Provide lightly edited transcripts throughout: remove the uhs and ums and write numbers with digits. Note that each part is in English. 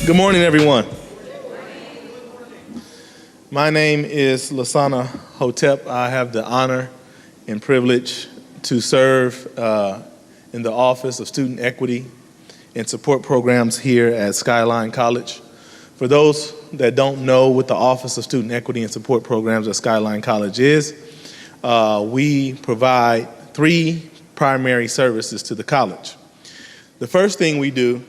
Good morning, everyone. My name is Lasana Hotep. I have the honor and privilege to serve in the Office of Student Equity and Support Programs here at Skyline College. For those that don't know what the Office of Student Equity and Support Programs at Skyline College is, we provide three primary services to the college. The first thing we do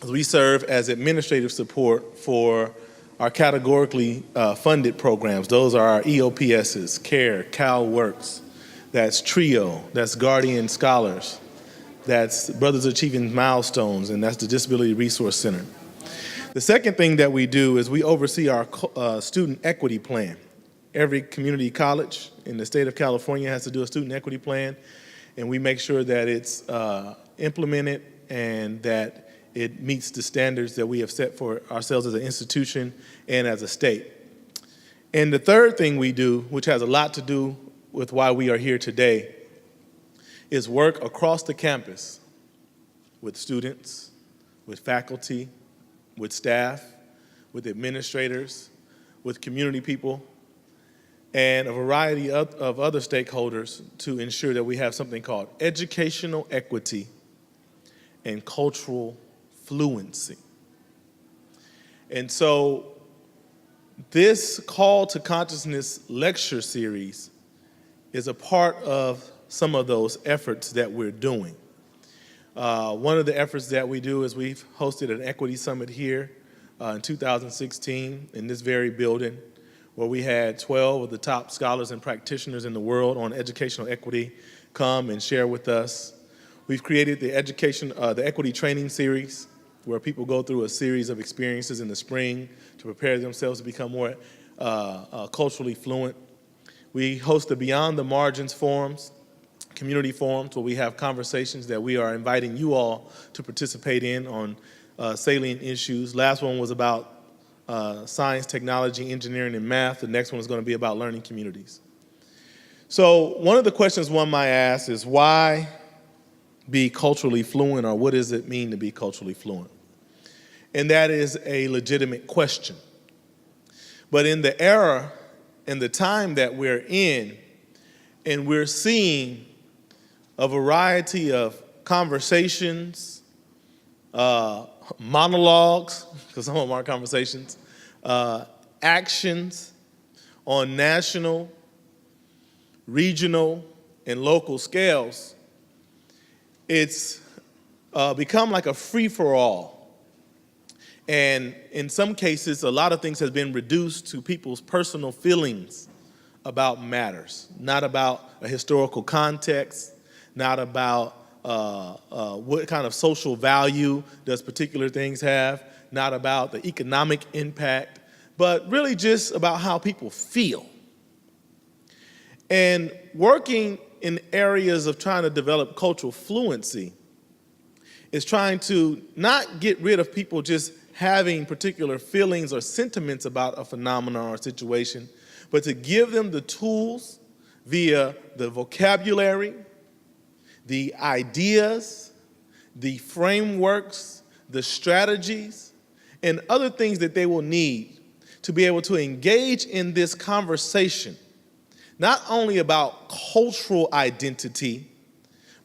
is we serve as administrative support for our categorically funded programs. Those are our EOPSs, CARE, CalWorks, that's TRIO, that's Guardian Scholars, that's Brothers Achieving Milestones, and that's the Disability Resource Center. The second thing that we do is we oversee our student equity plan. Every community college in the state of California has to do a student equity plan, and we make sure that it's implemented and that it meets the standards that we have set for ourselves as an institution and as a state. And the third thing we do, which has a lot to do with why we are here today, is work across the campus with students, with faculty, with staff, with administrators, with community people, and a variety of other stakeholders to ensure that we have something called educational equity and cultural fluency. And so this Call to Consciousness lecture series is a part of some of those efforts that we're doing. One of the efforts that we do is we've hosted an equity summit here in 2016 in this very building, where we had 12 of the top scholars and practitioners in the world on educational equity come and share with us. We've created the equity training series, where people go through a series of experiences in the spring to prepare themselves to become more culturally fluent. We host the Beyond the Margins forums, community forums, where we have conversations that we are inviting you all to participate in on salient issues. Last one was about science, technology, engineering, and math. The next one is going to be about learning communities. So one of the questions one might ask is, why be culturally fluent, or what does it mean to be culturally fluent? And that is a legitimate question. But in the era and the time that we're in, and we're seeing a variety of conversations, monologues, because some of them are conversations, actions on national, regional, and local scales, it's become like a free-for-all. And in some cases, a lot of things have been reduced to people's personal feelings about matters, not about a historical context, not about what kind of social value does particular things have, not about the economic impact, but really just about how people feel. And working in areas of trying to develop cultural fluency is trying to not get rid of people just having particular feelings or sentiments about a phenomenon or situation, but to give them the tools via the vocabulary, the ideas, the frameworks, the strategies, and other things that they will need to be able to engage in this conversation, not only about cultural identity,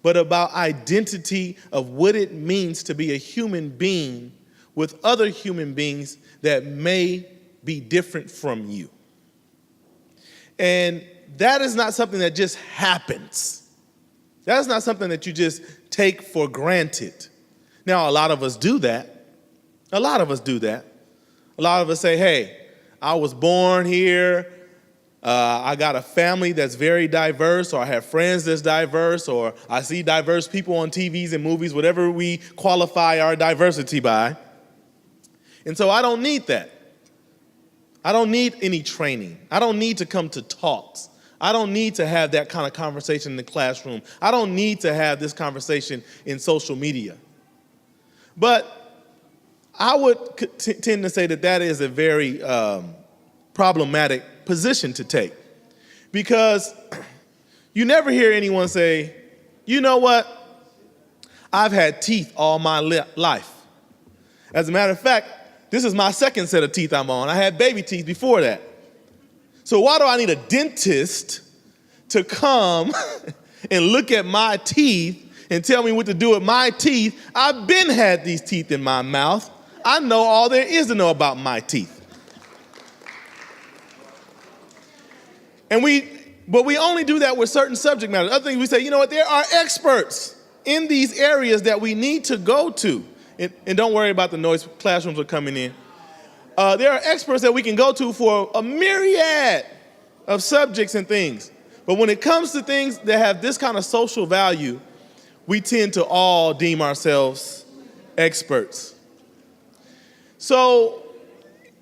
but about identity of what it means to be a human being with other human beings that may be different from you. And that is not something that just happens. That is not something that you just take for granted. Now, a lot of us do that. A lot of us do that. A lot of us say, hey, I was born here, I got a family that's very diverse, or I have friends that's diverse, or I see diverse people on TVs and movies, whatever we qualify our diversity by. And so I don't need that. I don't need any training. I don't need to come to talks. I don't need to have that kind of conversation in the classroom. I don't need to have this conversation in social media. But I would tend to say that that is a very problematic position to take, because you never hear anyone say, you know what, I've had teeth all my life. As a matter of fact, This is my second set of teeth I'm on. I had baby teeth before that. So why do I need a dentist to come and look at my teeth and tell me what to do with my teeth? I've been had these teeth in my mouth. I know all there is to know about my teeth. But we only do that with certain subject matters. Other things we say, you know what, there are experts in these areas that we need to go to. And don't worry about the noise, classrooms are coming in. There are experts that we can go to for a myriad of subjects and things. But when it comes to things that have this kind of social value, we tend to all deem ourselves experts. So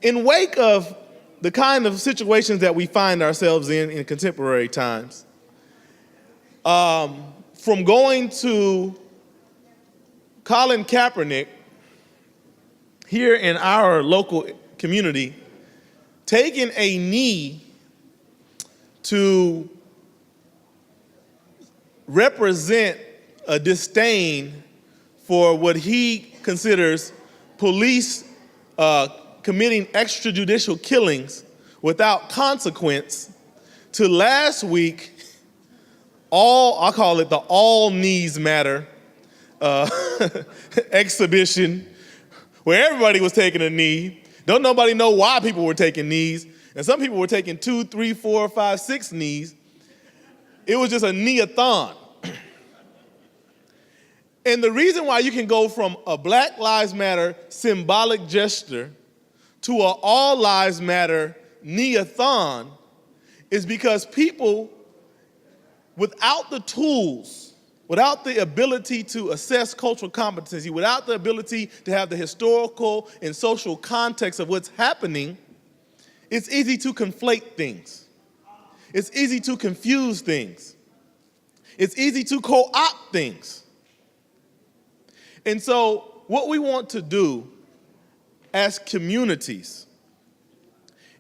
in wake of the kind of situations that we find ourselves in contemporary times, from going to Colin Kaepernick here in our local community, taking a knee to represent a disdain for what he considers police committing extrajudicial killings without consequence, to last week, I'll call it the All Knees Matter exhibition, where everybody was taking a knee. Don't nobody know why people were taking knees. And some people were taking 2, 3, 4, 5, 6 knees. It was just a knee-a-thon. And the reason why you can go from a Black Lives Matter symbolic gesture to a All Lives Matter knee-a-thon is because people, without the tools, without the ability to assess cultural competency, without the ability to have the historical and social context of what's happening, it's easy to conflate things. It's easy to confuse things. It's easy to co-opt things. And so what we want to do as communities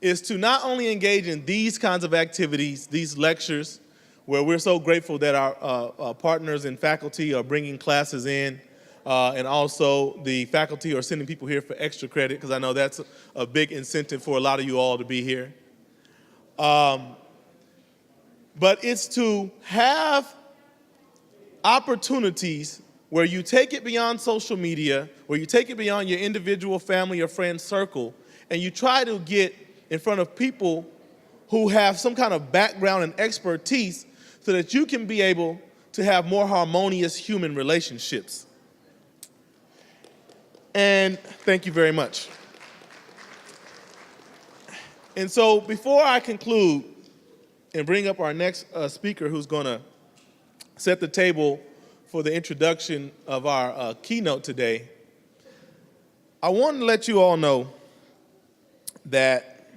is to not only engage in these kinds of activities, these lectures, where we're so grateful that our partners and faculty are bringing classes in, and also the faculty are sending people here for extra credit, because I know that's a big incentive for a lot of you all to be here. But it's to have opportunities where you take it beyond social media, where you take it beyond your individual family or friend circle, and you try to get in front of people who have some kind of background and expertise so that you can be able to have more harmonious human relationships. And thank you very much. And so before I conclude and bring up our next speaker, who's going to set the table for the introduction of our keynote today, I want to let you all know that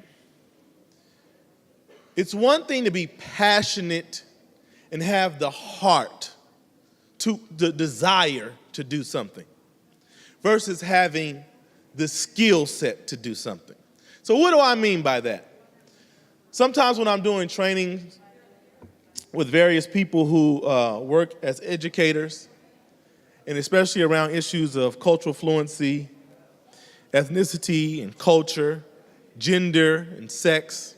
it's one thing to be passionate and have the heart, the desire to do something, versus having the skill set to do something. So what do I mean by that? Sometimes when I'm doing training with various people who work as educators, and especially around issues of cultural fluency, ethnicity and culture, gender and sex,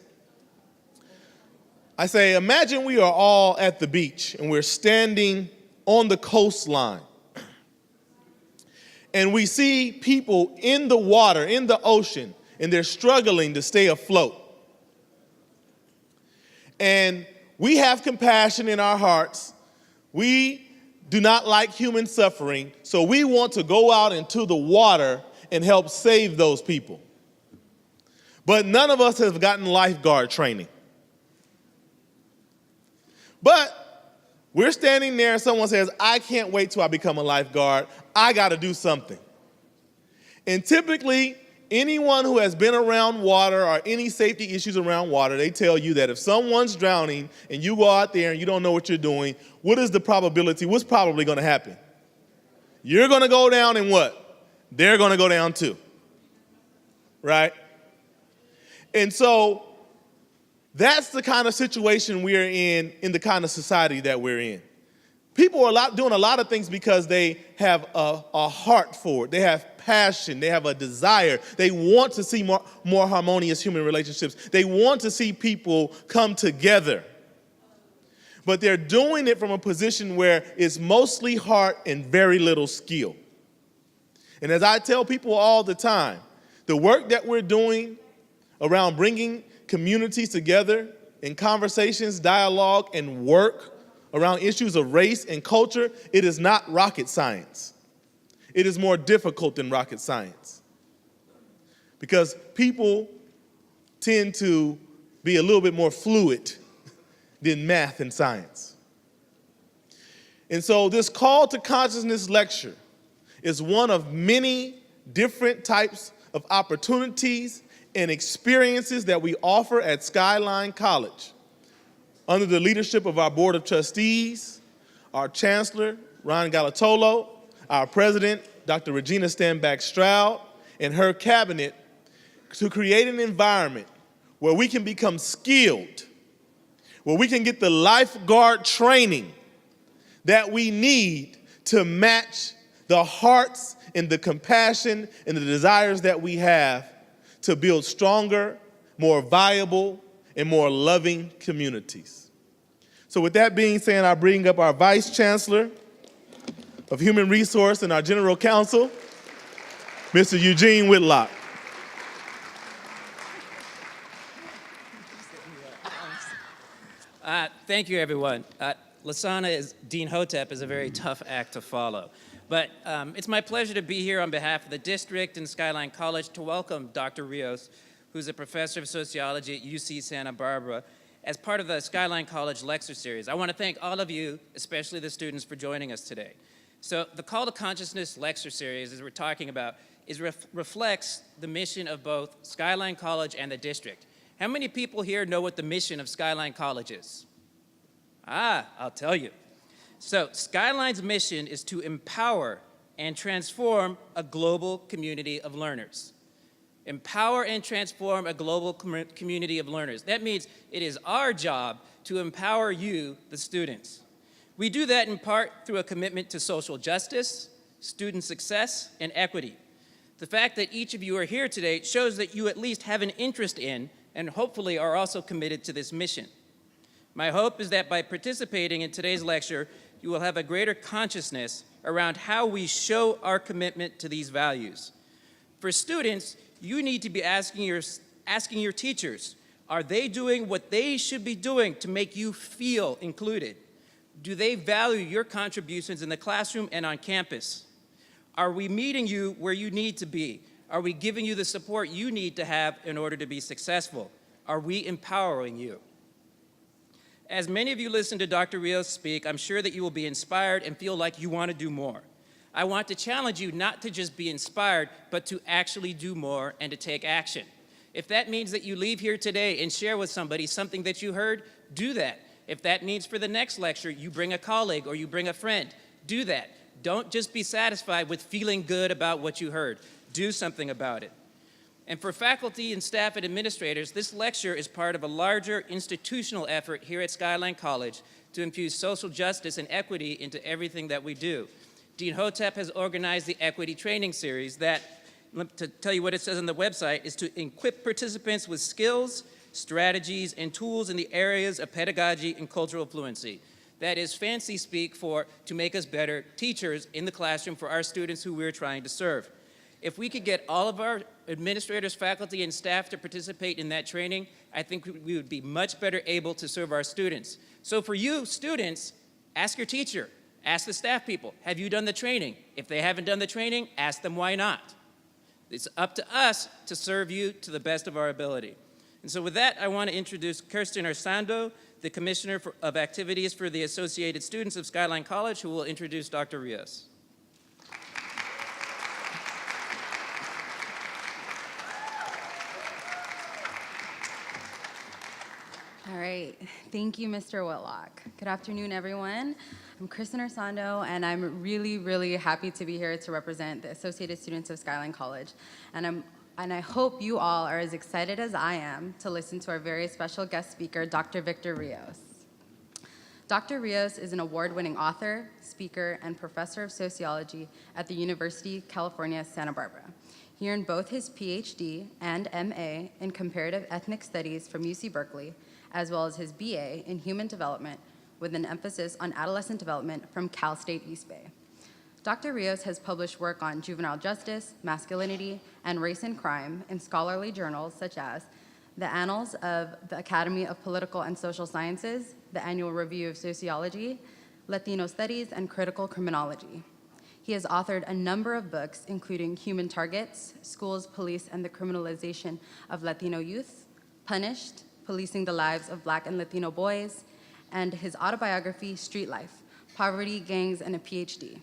I say, imagine we are all at the beach and we're standing on the coastline, and we see people in the water, in the ocean, and they're struggling to stay afloat. And we have compassion in our hearts. We do not like human suffering, so we want to go out into the water and help save those people. But none of us have gotten lifeguard training. But we're standing there and someone says, I can't wait till I become a lifeguard. I got to do something. And typically, anyone who has been around water or any safety issues around water, they tell you that if someone's drowning and you go out there and you don't know what you're doing, what is the probability? What's probably going to happen? You're going to go down, and what? They're going to go down too. Right? And so that's the kind of situation we're in the kind of society that we're in. People are doing a lot of things because they have a heart for it. They have passion. They have a desire. They want to see more harmonious human relationships. They want to see people come together. But they're doing it from a position where it's mostly heart and very little skill. And as I tell people all the time, the work that we're doing around bringing communities together in conversations, dialogue, and work around issues of race and culture, it is not rocket science. It is more difficult than rocket science. Because people tend to be a little bit more fluid than math and science. And so this Call to Consciousness lecture is one of many different types of opportunities and experiences that we offer at Skyline College under the leadership of our Board of Trustees, our Chancellor, Ron Galatolo, our President, Dr. Regina Stanback Stroud, and her cabinet to create an environment where we can become skilled, where we can get the lifeguard training that we need to match the hearts and the compassion and the desires that we have to build stronger, more viable, and more loving communities. So with that being said, I bring up our Vice Chancellor of Human Resource and our General Counsel, Mr. Eugene Whitlock. Thank you, everyone. Lasana Dean Hotep is a very tough act to follow. But it's my pleasure to be here on behalf of the district and Skyline College to welcome Dr. Rios, who's a professor of sociology at UC Santa Barbara, as part of the Skyline College lecture series. I want to thank all of you, especially the students, for joining us today. So the Call to Consciousness lecture series, as we're talking about, reflects the mission of both Skyline College and the district. How many people here know what the mission of Skyline College is? I'll tell you. So Skyline's mission is to empower and transform a global community of learners. Empower and transform a global community of learners. That means it is our job to empower you, the students. We do that in part through a commitment to social justice, student success, and equity. The fact that each of you are here today shows that you at least have an interest in and hopefully are also committed to this mission. My hope is that by participating in today's lecture, you will have a greater consciousness around how we show our commitment to these values. For students, you need to be asking your teachers, are they doing what they should be doing to make you feel included? Do they value your contributions in the classroom and on campus? Are we meeting you where you need to be? Are we giving you the support you need to have in order to be successful? Are we empowering you? As many of you listen to Dr. Rios speak, I'm sure that you will be inspired and feel like you want to do more. I want to challenge you not to just be inspired, but to actually do more and to take action. If that means that you leave here today and share with somebody something that you heard, do that. If that means for the next lecture, you bring a colleague or you bring a friend, do that. Don't just be satisfied with feeling good about what you heard. Do something about it. And for faculty and staff and administrators, this lecture is part of a larger institutional effort here at Skyline College to infuse social justice and equity into everything that we do. Dean Hotep has organized the Equity Training Series that, to tell you what it says on the website, is to equip participants with skills, strategies, and tools in the areas of pedagogy and cultural fluency. That is fancy speak for to make us better teachers in the classroom for our students who we're trying to serve. If we could get all of our administrators, faculty, and staff to participate in that training, I think we would be much better able to serve our students. So for you, students, ask your teacher, ask the staff people, have you done the training? If they haven't done the training, ask them why not. It's up to us to serve you to the best of our ability. And so with that, I want to introduce Kirsten Arsando, the Commissioner of Activities for the Associated Students of Skyline College, who will introduce Dr. Rios. All right, thank you, Mr. Whitlock. Good afternoon, everyone. I'm Kristen Arsando, and I'm really, really happy to be here to represent the Associated Students of Skyline College. And I hope you all are as excited as I am to listen to our very special guest speaker, Dr. Victor Rios. Dr. Rios is an award-winning author, speaker, and professor of sociology at the University of California, Santa Barbara. He earned both his PhD and MA in comparative ethnic studies from UC Berkeley, as well as his BA in human development with an emphasis on adolescent development from Cal State East Bay. Dr. Rios has published work on juvenile justice, masculinity, and race and crime in scholarly journals such as the Annals of the Academy of Political and Social Sciences, the Annual Review of Sociology, Latino Studies, and Critical Criminology. He has authored a number of books, including Human Targets, Schools, Police, and the Criminalization of Latino Youth, Punished, Policing the Lives of Black and Latino Boys, and his autobiography, Street Life, Poverty, Gangs, and a PhD.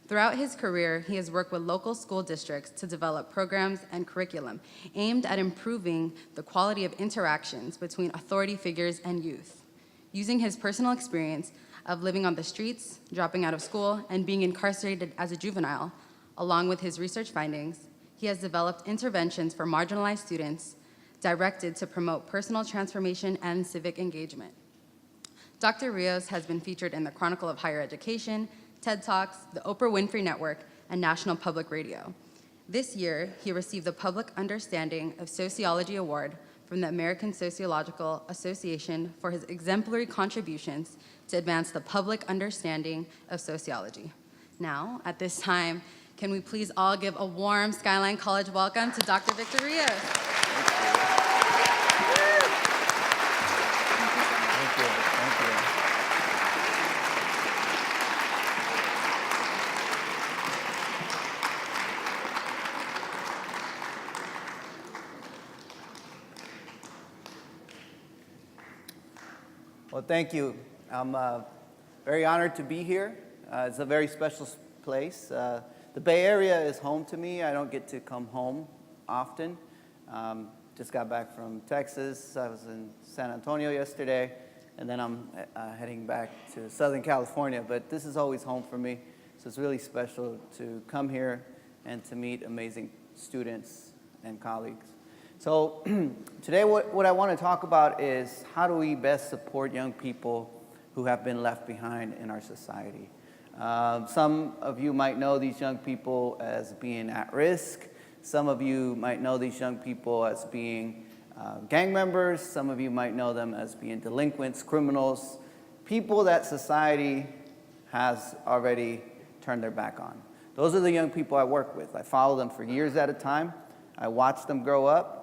Throughout his career, he has worked with local school districts to develop programs and curriculum aimed at improving the quality of interactions between authority figures and youth. Using his personal experience of living on the streets, dropping out of school, and being incarcerated as a juvenile, along with his research findings, he has developed interventions for marginalized students directed to promote personal transformation and civic engagement. Dr. Rios has been featured in the Chronicle of Higher Education, TED Talks, the Oprah Winfrey Network, and National Public Radio. This year, he received the Public Understanding of Sociology Award from the American Sociological Association for his exemplary contributions to advance the public understanding of sociology. Now, at this time, can we please all give a warm Skyline College welcome to Dr. Victor Rios. Thank you. Well, thank you. I'm very honored to be here. It's a very special place. The Bay Area is home to me. I don't get to come home often. Just got back from Texas. I was in San Antonio yesterday, and then I'm heading back to Southern California. But this is always home for me, so it's really special to come here and to meet amazing students and colleagues. So today what I want to talk about is how do we best support young people who have been left behind in our society. Some of you might know these young people as being at risk. Some of you might know these young people as being gang members. Some of you might know them as being delinquents, criminals, people that society has already turned their back on. Those are the young people I work with. I follow them for years at a time. I watch them grow up.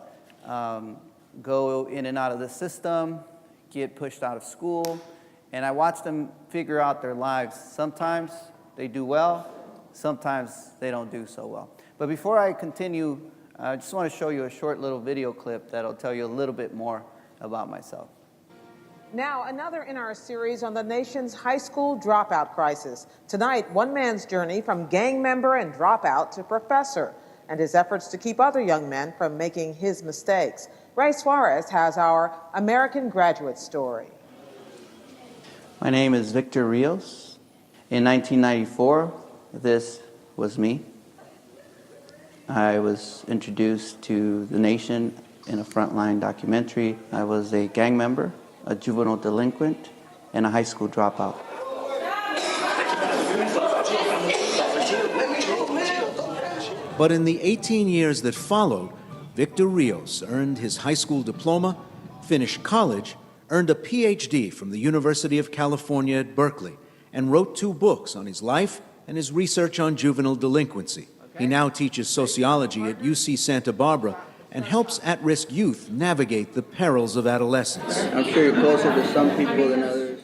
Go in and out of the system, get pushed out of school, and I watch them figure out their lives. Sometimes they do well, sometimes they don't do so well. But before I continue, I just want to show you a short little video clip that'll tell you a little bit more about myself. Now, another in our series on the nation's high school dropout crisis. Tonight, one man's journey from gang member and dropout to professor, and his efforts to keep other young men from making his mistakes. Ray Suarez has our American graduate story. My name is Victor Rios. In 1994, this was me. I was introduced to the nation in a Frontline documentary. I was a gang member, a juvenile delinquent, and a high school dropout. But in the 18 years that followed, Victor Rios earned his high school diploma, finished college, earned a PhD from the University of California at Berkeley, and wrote 2 books on his life and his research on juvenile delinquency. He now teaches sociology at UC Santa Barbara and helps at-risk youth navigate the perils of adolescence. I'm sure you're closer to some people than others.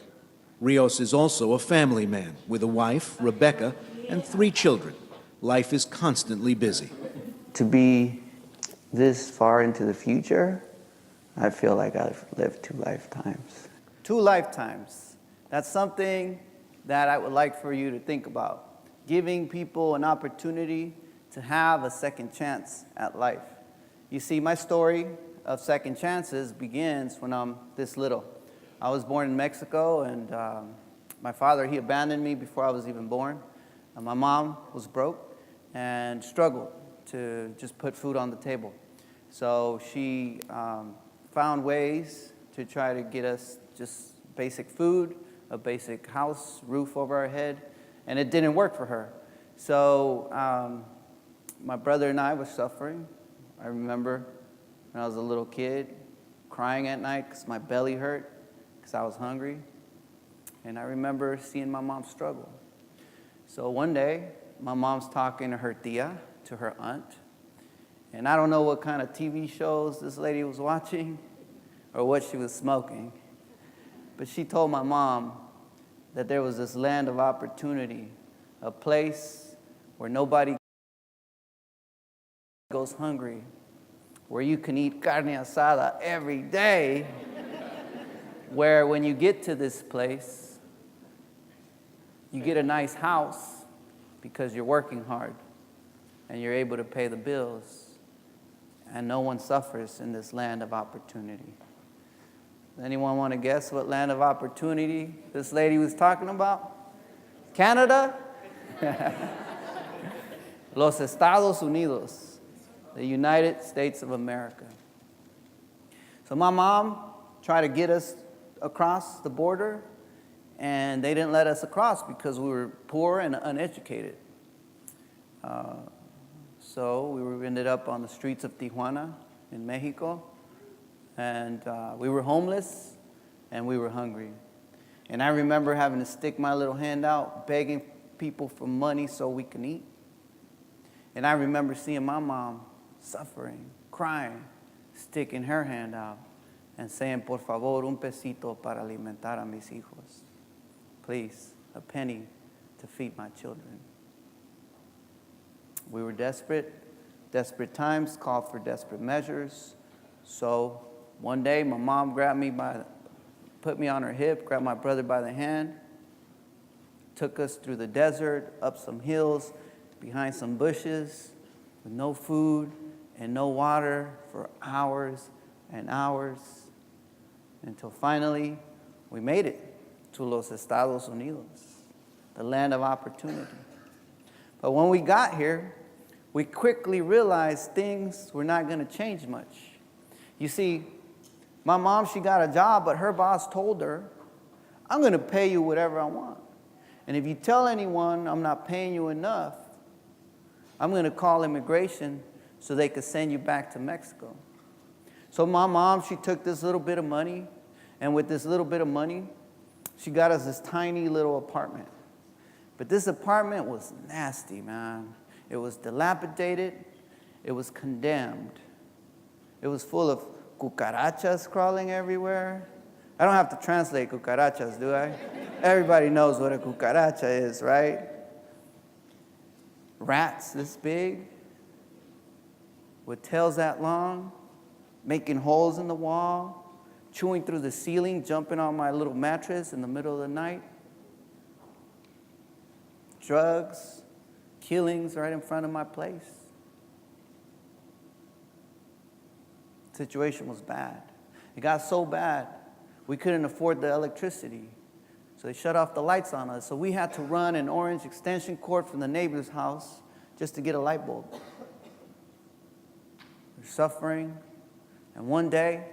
Rios is also a family man with a wife, Rebecca, and 3 children. Life is constantly busy. To be this far into the future, I feel like I've lived 2 lifetimes. 2 lifetimes. That's something that I would like for you to think about. Giving people an opportunity to have a second chance at life. You see, my story of second chances begins when I'm this little. I was born in Mexico, and my father, he abandoned me before I was even born. And my mom was broke and struggled to just put food on the table. So she found ways to try to get us just basic food, a basic house, roof over our head, and it didn't work for her. So my brother and I were suffering. I remember when I was a little kid crying at night because my belly hurt, because I was hungry. And I remember seeing my mom struggle. So one day, my mom's talking to her tia, to her aunt. And I don't know what kind of TV shows this lady was watching or what she was smoking. But she told my mom that there was this land of opportunity, a place where nobody goes hungry, where you can eat carne asada every day, where when you get to this place, you get a nice house because you're working hard and you're able to pay the bills, and no one suffers in this land of opportunity. Anyone want to guess what land of opportunity this lady was talking about? Canada? Los Estados Unidos, the United States of America. So my mom tried to get us across the border, and they didn't let us across because we were poor and uneducated. So we ended up on the streets of Tijuana in Mexico, and we were homeless and we were hungry. And I remember having to stick my little hand out, begging people for money so we can eat. And I remember seeing my mom suffering, crying, sticking her hand out and saying, por favor, un pesito para alimentar a mis hijos. Please, a penny to feed my children. We were desperate. Desperate times called for desperate measures. So one day, my mom put me on her hip, grabbed my brother by the hand, took us through the desert, up some hills, behind some bushes, with no food and no water for hours and hours, until finally we made it to Los Estados Unidos, the land of opportunity. But when we got here, we quickly realized things were not going to change much. You see, my mom, she got a job, but her boss told her, I'm going to pay you whatever I want. And if you tell anyone I'm not paying you enough, I'm going to call immigration so they could send you back to Mexico. So my mom, she took this little bit of money, and with this little bit of money, she got us this tiny little apartment. But this apartment was nasty, man. It was dilapidated. It was condemned. It was full of cucarachas crawling everywhere. I don't have to translate cucarachas, do I? Everybody knows what a cucaracha is, right? Rats this big, with tails that long, making holes in the wall, chewing through the ceiling, jumping on my little mattress in the middle of the night. Drugs, killings right in front of my place. The situation was bad. It got so bad, we couldn't afford the electricity. So they shut off the lights on us. So we had to run an orange extension cord from the neighbor's house just to get a light bulb. We're suffering. And one day,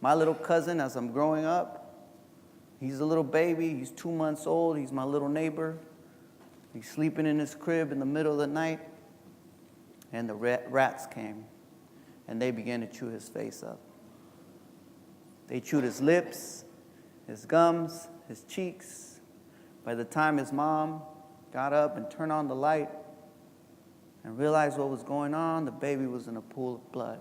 my little cousin, as I'm growing up, he's a little baby. He's 2 months old. He's my little neighbor. He's sleeping in his crib in the middle of the night. And the rats came. And they began to chew his face up. They chewed his lips, his gums, his cheeks. By the time his mom got up and turned on the light and realized what was going on, the baby was in a pool of blood.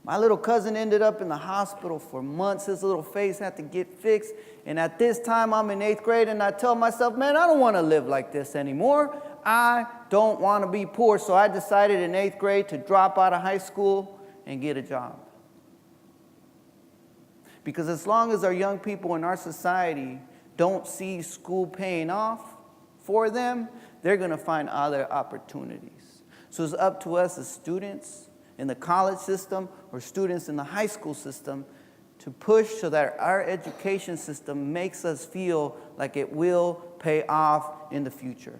My little cousin ended up in the hospital for months. His little face had to get fixed. And at this time, I'm in 8th grade, and I tell myself, man, I don't want to live like this anymore. I don't want to be poor. So I decided in 8th grade to drop out of high school and get a job. Because as long as our young people in our society don't see school paying off for them, they're going to find other opportunities. So it's up to us as students in the college system or students in the high school system to push so that our education system makes us feel like it will pay off in the future.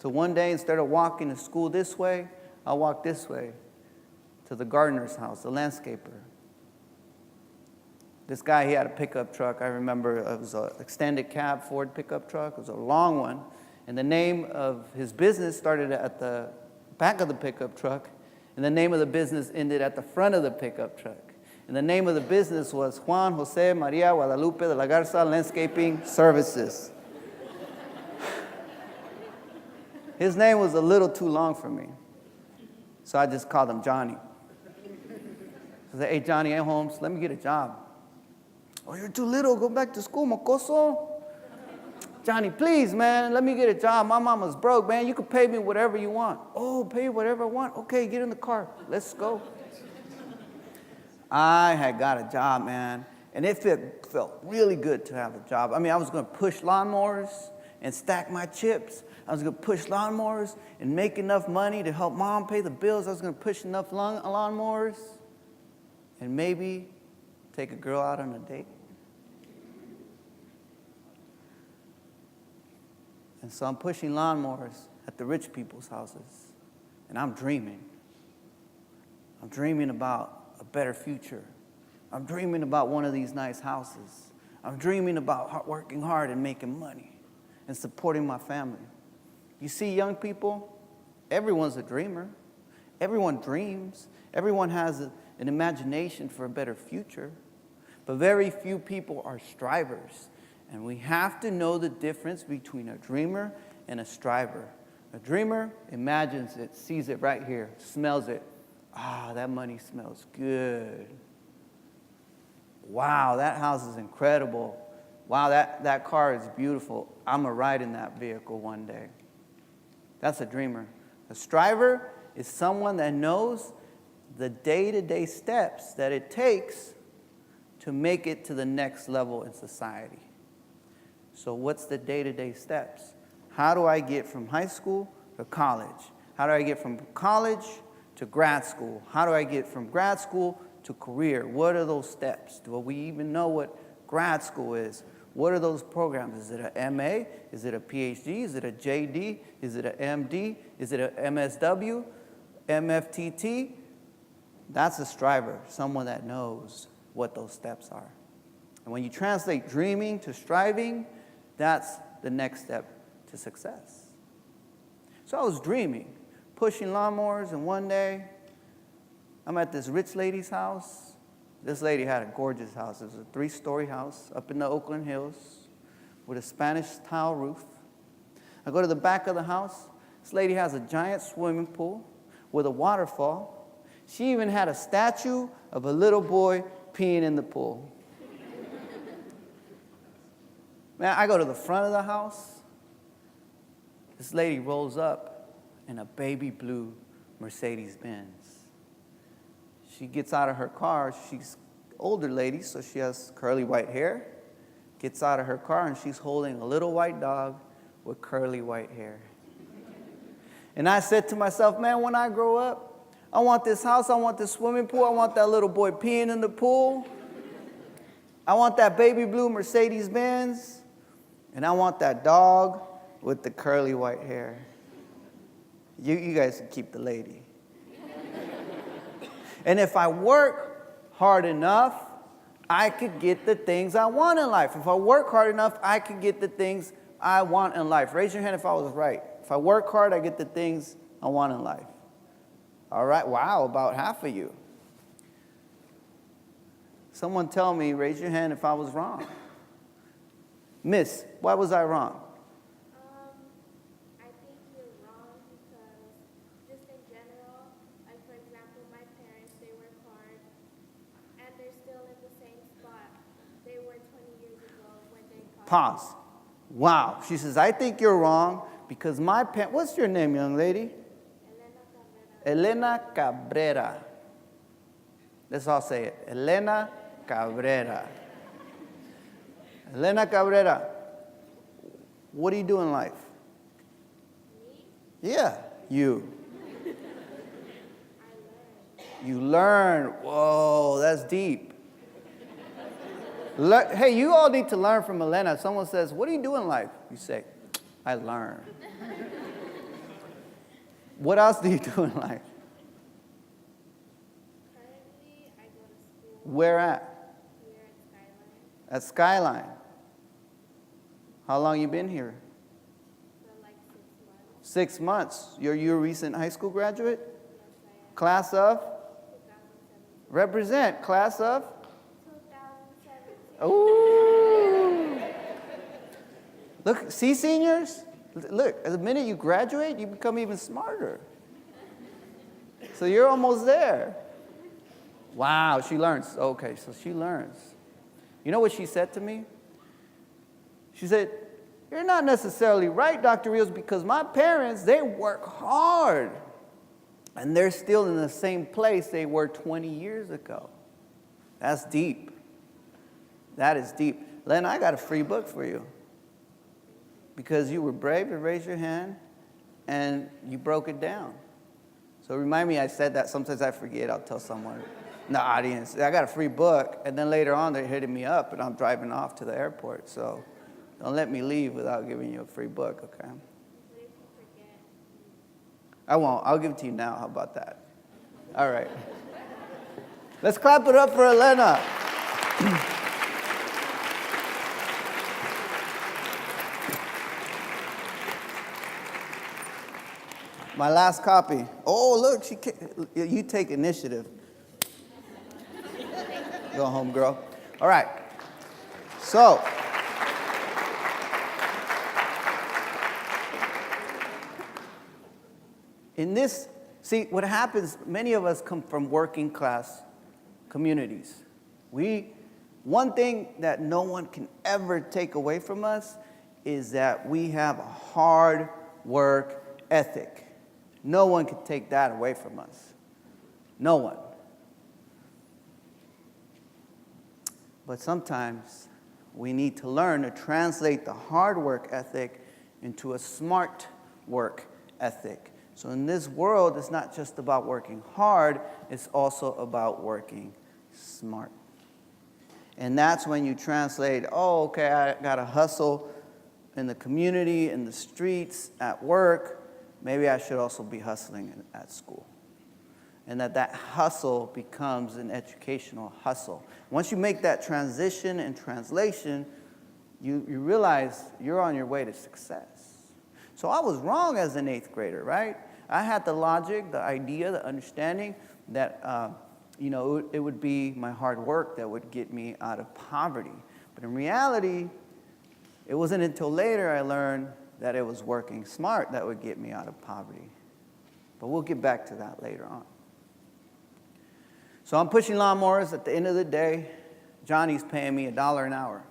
So one day, instead of walking to school this way, I'll walk this way to the gardener's house, the landscaper. This guy, he had a pickup truck. I remember it was an extended cab Ford pickup truck. It was a long one. And the name of his business started at the back of the pickup truck, and the name of the business ended at the front of the pickup truck. And the name of the business was Juan Jose Maria Guadalupe de la Garza Landscaping Services. His name was a little too long for me, so I just called him Johnny. I said, hey, Johnny A. Holmes, let me get a job. Oh, you're too little. Go back to school, mocoso. Johnny, please, man, let me get a job. My mama's broke, man. You can pay me whatever you want. Oh, pay you whatever I want? Okay, get in the car. Let's go. I had got a job, man, and it felt really good to have a job. I mean, I was going to push lawnmowers and stack my chips. I was going to push lawnmowers and make enough money to help mom pay the bills. I was going to push enough lawnmowers and maybe take a girl out on a date. And so I'm pushing lawnmowers at the rich people's houses, and I'm dreaming. I'm dreaming about a better future. I'm dreaming about one of these nice houses. I'm dreaming about working hard and making money and supporting my family. You see, young people, everyone's a dreamer. Everyone dreams. Everyone has an imagination for a better future. But very few people are strivers. And we have to know the difference between a dreamer and a striver. A dreamer imagines it, sees it right here, smells it. Ah, that money smells good. Wow, that house is incredible. Wow, that car is beautiful. I'm going to ride in that vehicle one day. That's a dreamer. A striver is someone that knows the day-to-day steps that it takes to make it to the next level in society. So what's the day-to-day steps? How do I get from high school to college? How do I get from college to grad school? How do I get from grad school to career? What are those steps? Do we even know what grad school is? What are those programs? Is it an MA? Is it a PhD? Is it a JD? Is it an MD? Is it an MSW? MFTT? That's a striver, someone that knows what those steps are. And when you translate dreaming to striving, that's the next step to success. So I was dreaming, pushing lawnmowers, and one day, I'm at this rich lady's house. This lady had a gorgeous house. It was a 3-story house up in the Oakland Hills with a Spanish tile roof. I go to the back of the house. This lady has a giant swimming pool with a waterfall. She even had a statue of a little boy peeing in the pool. Man, I go to the front of the house. This lady rolls up in a baby blue Mercedes-Benz. She gets out of her car. She's an older lady, so she has curly white hair. Gets out of her car, and she's holding a little white dog with curly white hair. And I said to myself, man, when I grow up, I want this house, I want this swimming pool, I want that little boy peeing in the pool. I want that baby blue Mercedes-Benz, and I want that dog with the curly white hair. You guys can keep the lady. And if I work hard enough, I could get the things I want in life. If I work hard enough, I could get the things I want in life. Raise your hand if I was right. If I work hard, I get the things I want in life. All right, wow, about half of you. Someone tell me, raise your hand if I was wrong. Miss, why was I wrong? I think you're wrong because just in general, like for example, my parents, they work hard and they're still in the same spot they were 20 years ago when they got. Pause. Wow. She says, I think you're wrong because my parents, what's your name, young lady? Elena Cabrera. Let's all say it. Elena Cabrera. Elena Cabrera, what do you do in life? Me? Yeah, you. I learned. You learn. Whoa, that's deep. Hey, you all need to learn from Elena. If someone says, what do you do in life? You say, I learn. What else do you do in life? Where at? Here at Skyline At Skyline. How long you been here? for like 6 months. 6 months. You're a recent high school graduate? Yes, I am. Class of? 2017. Represent. Class of? 2017. Ooh. Look, see, seniors? Look, the minute you graduate, you become even smarter. So you're almost there. Wow, she learns. Okay, so she learns. You know what she said to me? She said, "You're not necessarily right, Dr. Rios, because my parents, they work hard. And they're still in the same place they were 20 years ago." That's deep. That is deep. Len, I got a free book for you. Because you were brave to raise your hand and you broke it down. So remind me, I said that. Sometimes I forget. I'll tell someone in the audience, I got a free book. And then later on, they're hitting me up and I'm driving off to the airport. So don't let me leave without giving you a free book, okay? What if you forget? I won't. I'll give it to you now. How about that? All right. Let's clap it up for Elena. My last copy. Oh, look, you take initiative. Go home, girl. All right. So, in this, see, what happens, many of us come from working class communities. One thing that no one can ever take away from us is that we have a hard work ethic. No one can take that away from us. No one. But sometimes we need to learn to translate the hard work ethic into a smart work ethic. So in this world, it's not just about working hard, it's also about working smart. And that's when you translate, oh, okay, I got to hustle in the community, in the streets, at work. Maybe I should also be hustling at school. And that hustle becomes an educational hustle. Once you make that transition and translation, you realize you're on your way to success. So I was wrong as an 8th grader, right? I had the logic, the idea, the understanding that it would be my hard work that would get me out of poverty. But in reality, it wasn't until later I learned that it was working smart that would get me out of poverty. But we'll get back to that later on. So I'm pushing lawnmowers. At the end of the day, Johnny's paying me $1 an hour,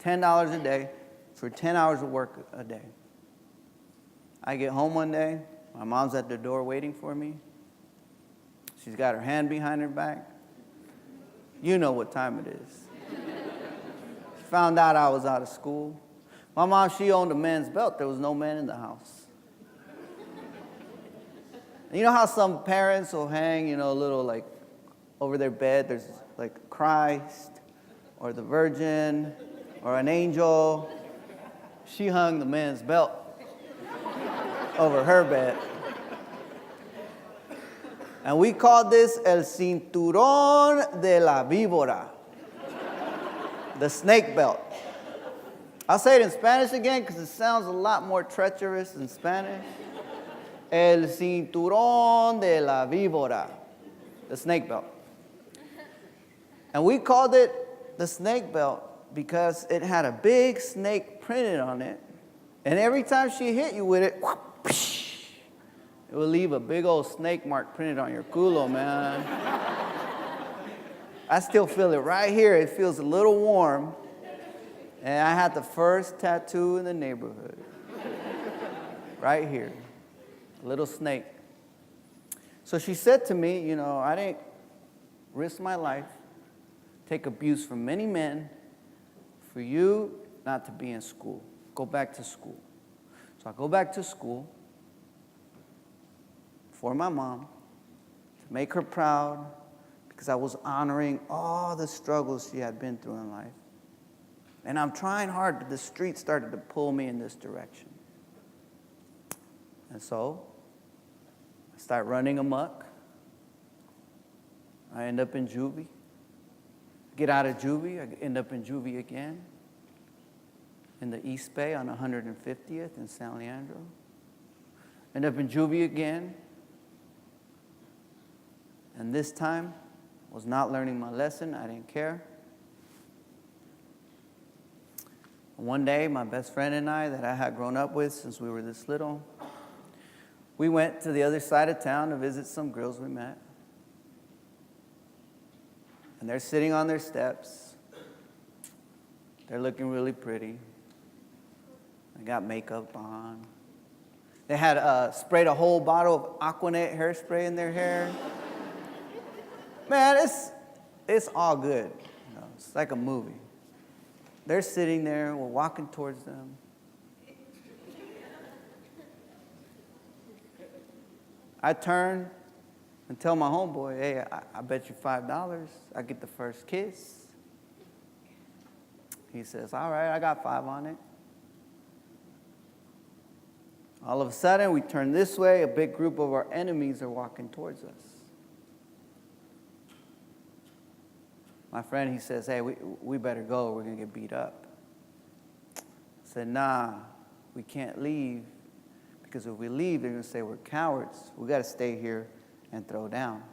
$10 a day for 10 hours of work a day. I get home one day, my mom's at the door waiting for me. She's got her hand behind her back. You know what time it is. She found out I was out of school. My mom, she owned a men's belt. There was no man in the house. And you know how some parents will hang, a little like over their bed, there's like Christ or the Virgin or an angel. She hung the men's belt over her bed. And we called this el cinturón de la víbora, the snake belt. I'll say it in Spanish again because it sounds a lot more treacherous in Spanish. El cinturón de la víbora, the snake belt. And we called it the snake belt because it had a big snake printed on it. And every time she hit you with it, it will leave a big old snake mark printed on your culo, man. I still feel it right here. It feels a little warm. And I had the first tattoo in the neighborhood. Right here. A little snake. So she said to me, I didn't risk my life, take abuse from many men, for you not to be in school. Go back to school. So I go back to school for my mom, to make her proud, because I was honoring all the struggles she had been through in life. And I'm trying hard, but the street started to pull me in this direction. And so I start running amok. I end up in juvie. Get out of juvie, I end up in juvie again, in the East Bay on 150th in San Leandro. End up in juvie again, and this time was not learning my lesson. I didn't care. One day, my best friend and I, that I had grown up with since we were this little, we went to the other side of town to visit some girls we met. And they're sitting on their steps. They're looking really pretty. They got makeup on. They had sprayed a whole bottle of Aquanet hairspray in their hair. Man, it's all good. You know, it's like a movie. They're sitting there, we're walking towards them. I turn and tell my homeboy, hey, I bet you $5 I get the first kiss. He says, all right, I got 5 on it. All of a sudden, we turn this way, a big group of our enemies are walking towards us. My friend, he says, hey, we better go, we're gonna get beat up. I said, nah, we can't leave, because if we leave, they're gonna say we're cowards. We gotta stay here and throw down.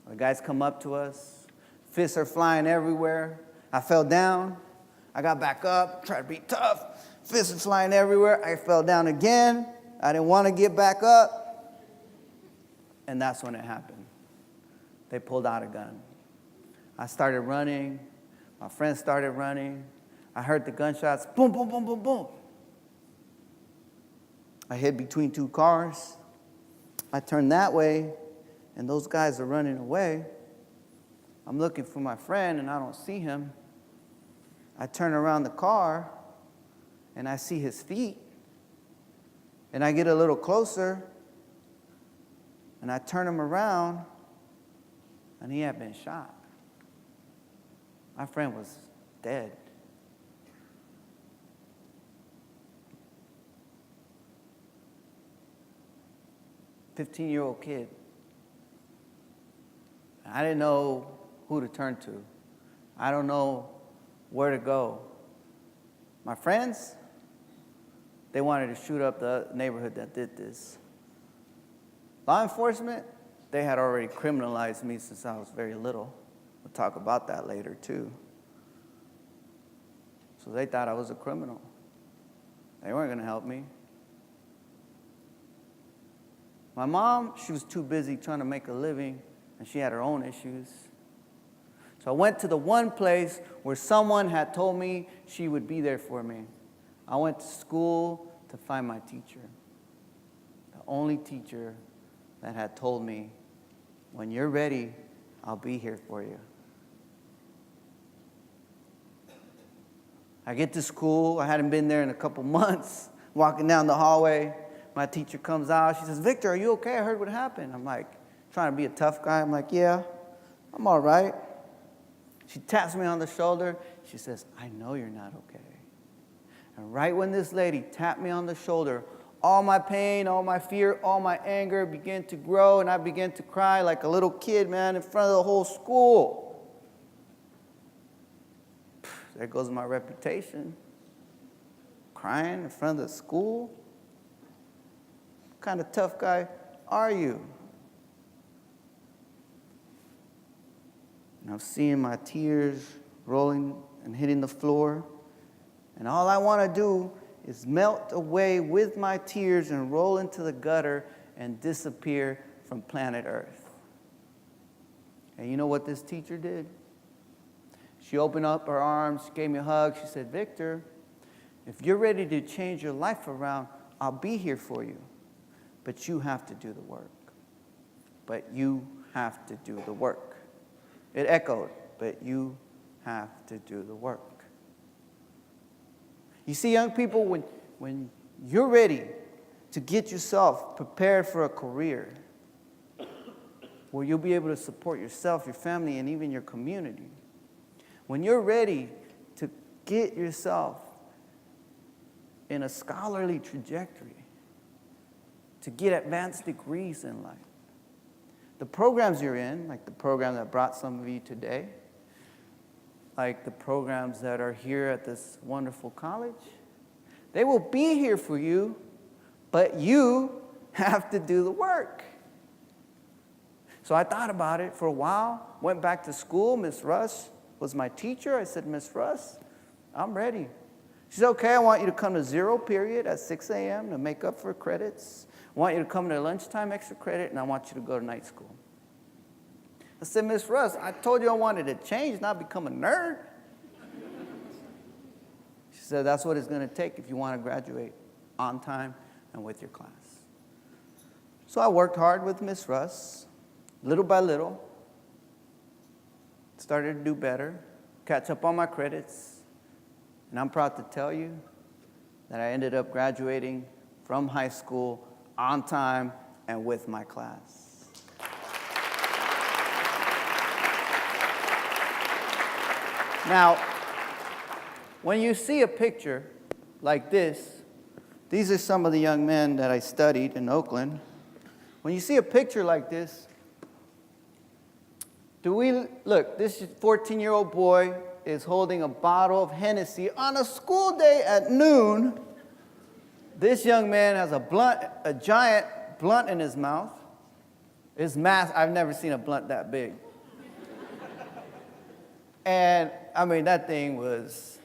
The guys come up to us, fists are flying everywhere. I fell down, I got back up, tried to be tough, fists are flying everywhere. I fell down again, I didn't wanna get back up, and that's when it happened. They pulled out a gun. I started running. My friend started running. I heard the gunshots, boom, boom, boom, boom, boom. I hid between 2 cars. I turned that way, and those guys are running away. I'm looking for my friend, and I don't see him. I turn around the car, and I see his feet. And I get a little closer, and I turn him around, and he had been shot. My friend was dead. "15-year-old kid. I didn't know who to turn to. I don't know where to go. My friends, they wanted to shoot up the neighborhood that did this. Law enforcement, they had already criminalized me since I was very little. We'll talk about that later, too. So they thought I was a criminal. They weren't going to help me. My mom, she was too busy trying to make a living, and she had her own issues. So I went to the one place where someone had told me she would be there for me. I went to school to find my teacher. The only teacher that had told me, when you're ready, I'll be here for you. I get to school. I hadn't been there in a couple months. Walking down the hallway, my teacher comes out. She says, Victor, are you okay? I heard what happened. I'm like, trying to be a tough guy. I'm like, yeah, I'm all right. She taps me on the shoulder. She says, I know you're not okay. And right when this lady tapped me on the shoulder, all my pain, all my fear, all my anger began to grow, and I began to cry like a little kid, man, in front of the whole school. There goes my reputation. Crying in front of the school? What kind of tough guy are you? And I'm seeing my tears rolling and hitting the floor. And all I want to do is melt away with my tears and roll into the gutter and disappear from planet Earth. And you know what this teacher did? She opened up her arms, she gave me a hug. She said, Victor, if you're ready to change your life around, I'll be here for you. But you have to do the work. But you have to do the work. It echoed, but you have to do the work. You see, young people, when you're ready to get yourself prepared for a career where you'll be able to support yourself, your family, and even your community, when you're ready to get yourself in a scholarly trajectory, to get advanced degrees in life, the programs you're in, like the program that brought some of you today, like the programs that are here at this wonderful college, they will be here for you, but you have to do the work. So I thought about it for a while, went back to school. Miss Russ was my teacher. I said, Miss Russ, I'm ready. She said, okay, I want you to come to zero period at 6 a.m. to make up for credits. I want you to come to lunchtime extra credit, and I want you to go to night school. I said, Miss Russ, I told you I wanted to change, not become a nerd. She said, that's what it's going to take if you want to graduate on time and with your class. So I worked hard with Miss Russ, little by little, started to do better, catch up on my credits, and I'm proud to tell you that I ended up graduating from high school on time and with my class. Now, when you see a picture like this, these are some of the young men that I studied in Oakland. When you see a picture like this, look, this 14-year-old boy is holding a bottle of Hennessy on a school day at noon. This young man has a giant blunt in his mouth. It's massive. I've never seen a blunt that big. And, I mean, that thing was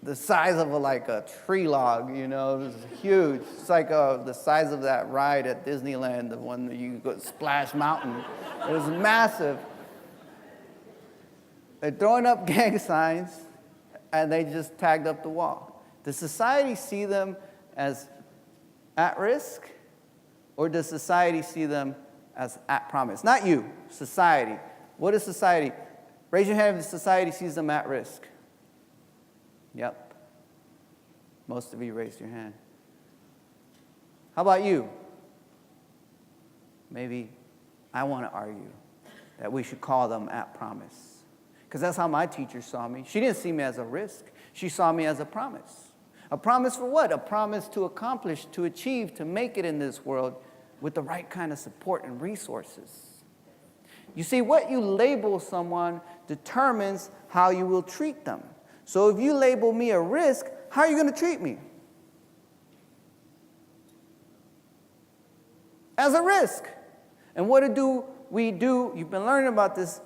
the size of a tree log, you know. It was huge. It's like the size of that ride at Disneyland, the one that you go Splash Mountain. It was massive. They're throwing up gang signs, and they just tagged up the wall. Does society see them as at risk, or does society see them as at promise? Not you, society. What is society? Raise your hand if society sees them at risk. Yep. Most of you raised your hand. How about you? Maybe I want to argue that we should call them at promise. Because that's how my teacher saw me. She didn't see me as a risk. She saw me as a promise. A promise for what? A promise to accomplish, to achieve, to make it in this world with the right kind of support and resources. You see, what you label someone determines how you will treat them. So if you label me a risk, how are you going to treat me? As a risk. And what do we do? You've been learning about this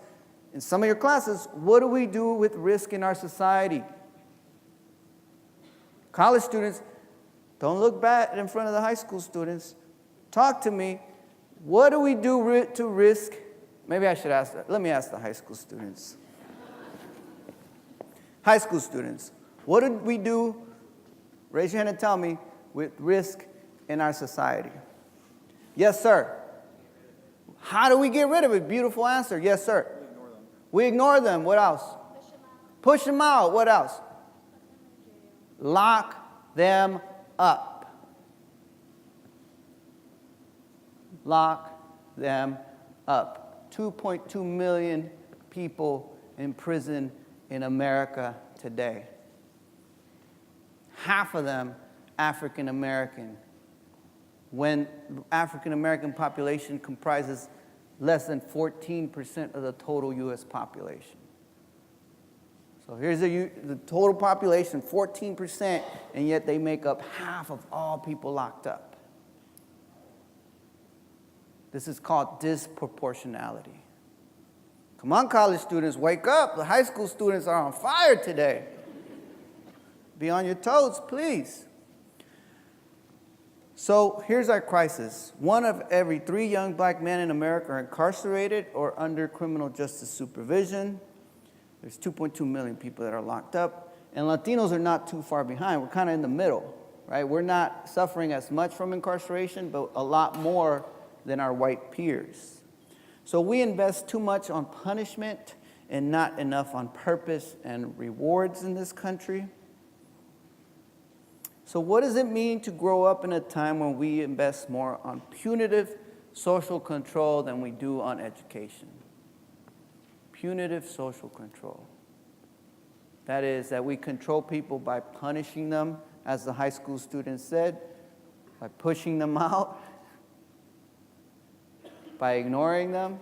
in some of your classes. What do we do with risk in our society? College students, don't look bad in front of the high school students. Talk to me. What do we do to risk? Maybe I should ask that. Let me ask the high school students. High school students, what do we do, raise your hand and tell me, with risk in our society? Yes, sir. How do we get rid of it? Beautiful answer. Yes, sir. We ignore them. What else? Push them out. What else? Lock them up. Lock them up. 2.2 million people in prison in America today. Half of them African American. When African American population comprises less than 14% of the total U.S. population. So here's the total population, 14%, and yet they make up half of all people locked up. This is called disproportionality. Come on, college students, wake up. The high school students are on fire today. Be on your toes, please. So here's our crisis. 1 of every 3 young black men in America are incarcerated or under criminal justice supervision. There's 2.2 million people that are locked up. And Latinos are not too far behind. We're kind of in the middle, right? We're not suffering as much from incarceration, but a lot more than our white peers. So we invest too much on punishment and not enough on purpose and rewards in this country. So what does it mean to grow up in a time when we invest more on punitive social control than we do on education? Punitive social control. That is, that we control people by punishing them, as the high school student said, by pushing them out. by ignoring them,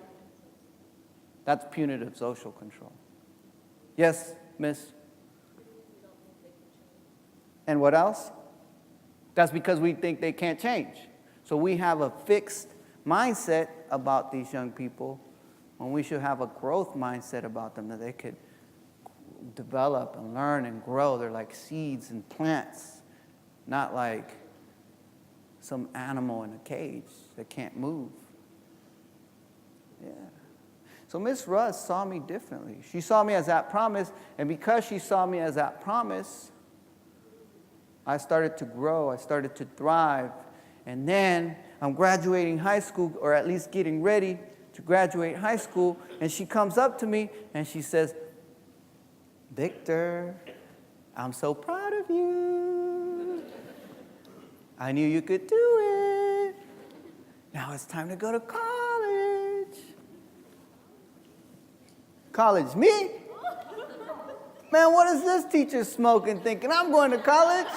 that's punitive social control. Yes, miss? And what else? That's because we think they can't change. So we have a fixed mindset about these young people when we should have a growth mindset about them, that they could develop and learn and grow. They're like seeds and plants, not like some animal in a cage that can't move. Yeah. So Miss Russ saw me differently. She saw me as that promise, and because she saw me as that promise, I started to grow, I started to thrive, and then I'm graduating high school, or at least getting ready to graduate high school, and she comes up to me and she says, "Victor, I'm so proud of you. I knew you could do it. Now it's time to go to college." College, me? Man, what is this teacher smoking, thinking I'm going to college?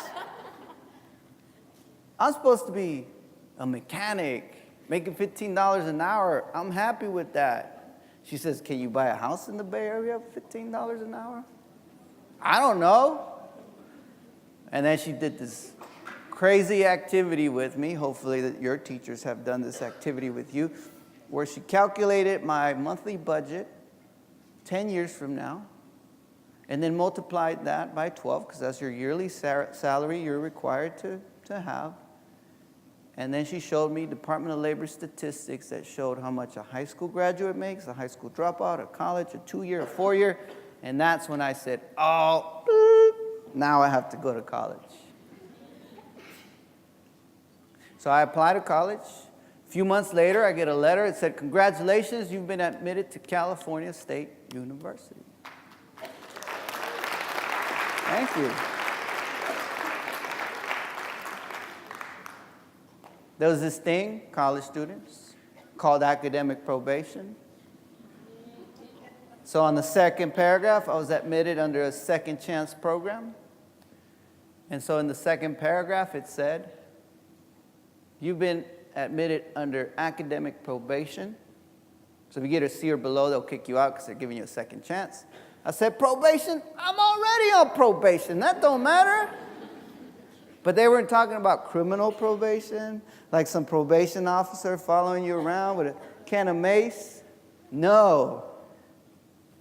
I'm supposed to be a mechanic, making $15 an hour. I'm happy with that. She says, "Can you buy a house in the Bay Area for $15 an hour?" I don't know. And then she did this crazy activity with me. Hopefully that your teachers have done this activity with you, where she calculated my monthly budget 10 years from now, and then multiplied that by 12, because that's your yearly salary you're required to have. And then she showed me Department of Labor statistics that showed how much a high school graduate makes, a high school dropout, a college, a 2-year, a 4-year. And that's when I said, oh, now I have to go to college. So I applied to college. A few months later, I get a letter. It said, "Congratulations, you've been admitted to California State University." Thank you. There was this thing, college students, called academic probation. So on the second paragraph, I was admitted under a second chance program. And so in the second paragraph, it said, "You've been admitted under academic probation. So if you get a C or below, they'll kick you out because they're giving you a second chance." I said, "Probation? I'm already on probation. That don't matter." But they weren't talking about criminal probation, like some probation officer following you around with a can of mace. No.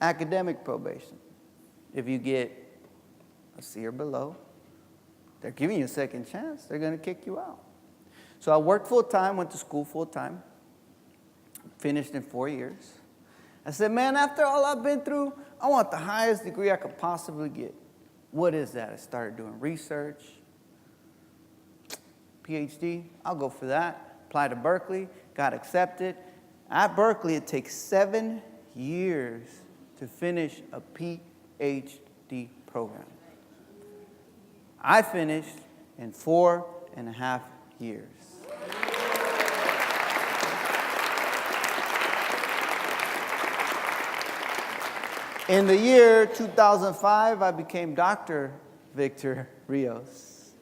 Academic probation. If you get a C or below, they're giving you a second chance. They're going to kick you out. So I worked full-time, went to school full-time, finished in 4 years. I said, man, after all I've been through, I want the highest degree I could possibly get. What is that? I started doing research. PhD, I'll go for that. Applied to Berkeley, got accepted. At Berkeley, it takes 7 years to finish a PhD program. I finished in 4.5 years. In the year 2005, I became Dr. Victor Rios.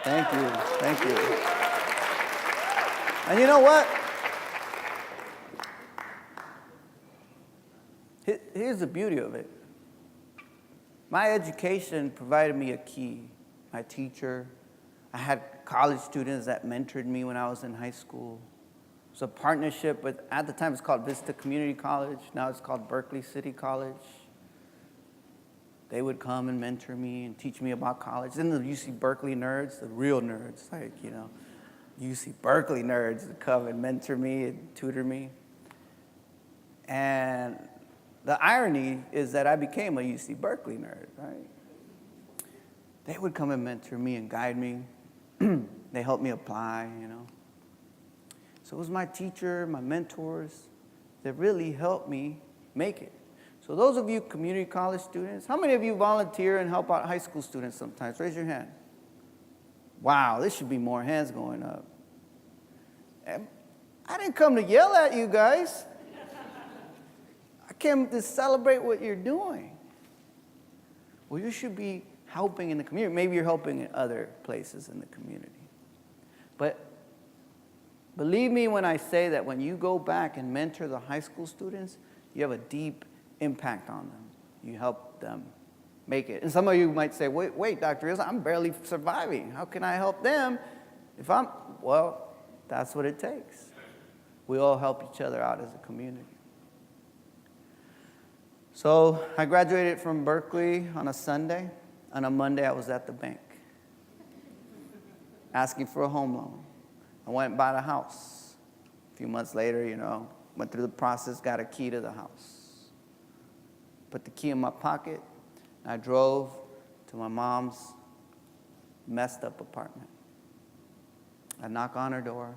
Thank you, thank you. And you know what? Here's the beauty of it. My education provided me a key. My teacher, I had college students that mentored me when I was in high school. It was a partnership with, at the time it's called Vista Community College, now it's called Berkeley City College. They would come and mentor me and teach me about college. Then the UC Berkeley nerds, the real nerds, like, UC Berkeley nerds would come and mentor me and tutor me. And the irony is that I became a UC Berkeley nerd, right? They would come and mentor me and guide me. They helped me apply, So it was my teacher, my mentors, that really helped me make it. So those of you community college students, how many of you volunteer and help out high school students sometimes? Raise your hand. Wow, there should be more hands going up. I didn't come to yell at you guys. I came to celebrate what you're doing. Well, you should be helping in the community. Maybe you're helping in other places in the community. But Believe me when I say that when you go back and mentor the high school students, you have a deep impact on them. You help them make it. And some of you might say, wait, Dr. Rios, I'm barely surviving. How can I help them if I'm, well, that's what it takes. We all help each other out as a community. So I graduated from Berkeley on a Sunday. On a Monday, I was at the bank asking for a home loan. I went and bought a house. A few months later, went through the process, got a key to the house. Put the key in my pocket, and I drove to my mom's messed up apartment. I knock on her door.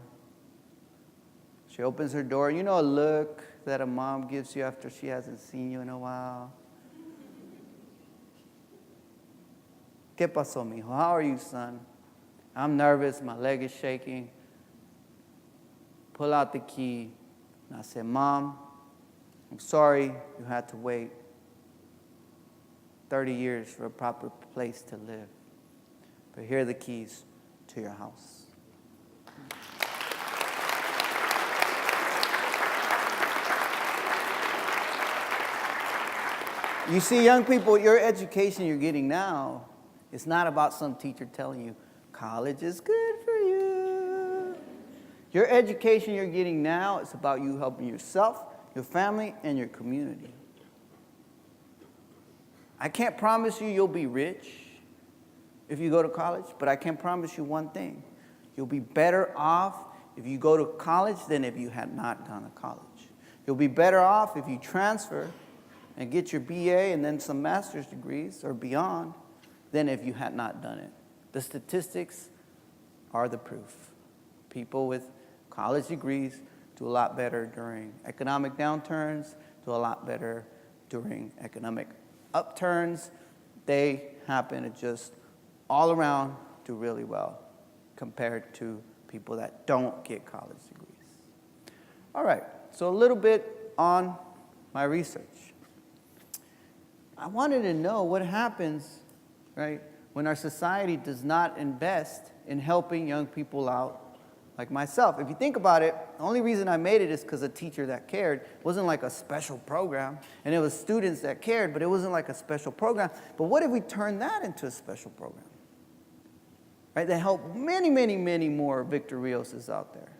She opens her door. You know a look that a mom gives you after she hasn't seen you in a while? ¿Qué pasó, mijo? How are you, son? I'm nervous. My leg is shaking. Pull out the key. And I said, Mom, I'm sorry you had to wait 30 years for a proper place to live. But here are the keys to your house. You see, young people, your education you're getting now is not about some teacher telling you, college is good for you. Your education you're getting now is about you helping yourself, your family, and your community. I can't promise you you'll be rich if you go to college, but I can promise you one thing. You'll be better off if you go to college than if you had not gone to college. You'll be better off if you transfer and get your BA and then some master's degrees or beyond than if you had not done it. The statistics are the proof. People with college degrees do a lot better during economic downturns, do a lot better during economic upturns. They happen to just all around do really well compared to people that don't get college degrees. All right, so a little bit on my research. I wanted to know what happens, right, when our society does not invest in helping young people out like myself. If you think about it, the only reason I made it is because a teacher that cared. It wasn't like a special program. And it was students that cared, but it wasn't like a special program. But what if we turn that into a special program? Right, that help many, many, many more Victor Rioses out there.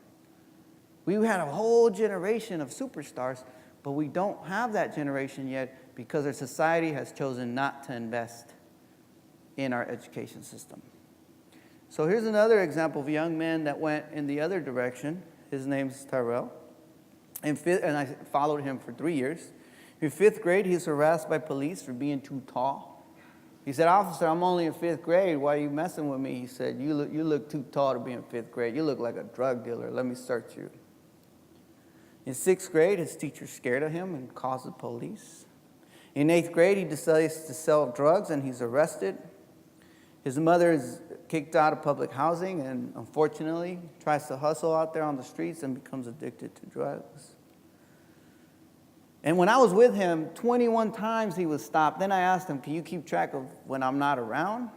We had a whole generation of superstars, but we don't have that generation yet because our society has chosen not to invest in our education system. So here's another example of a young man that went in the other direction. His name's Tyrell. And I followed him for 3 years. In 5th grade, he was harassed by police for being too tall. He said, Officer, I'm only in 5th grade. Why are you messing with me? He said, you look too tall to be in 5th grade. You look like a drug dealer. Let me search you. In 6th grade, his teacher scared of him and calls the police. In 8th grade, he decides to sell drugs and he's arrested. His mother is kicked out of public housing and unfortunately tries to hustle out there on the streets and becomes addicted to drugs. And when I was with him, 21 times he was stopped. Then I asked him, can you keep track of when I'm not around?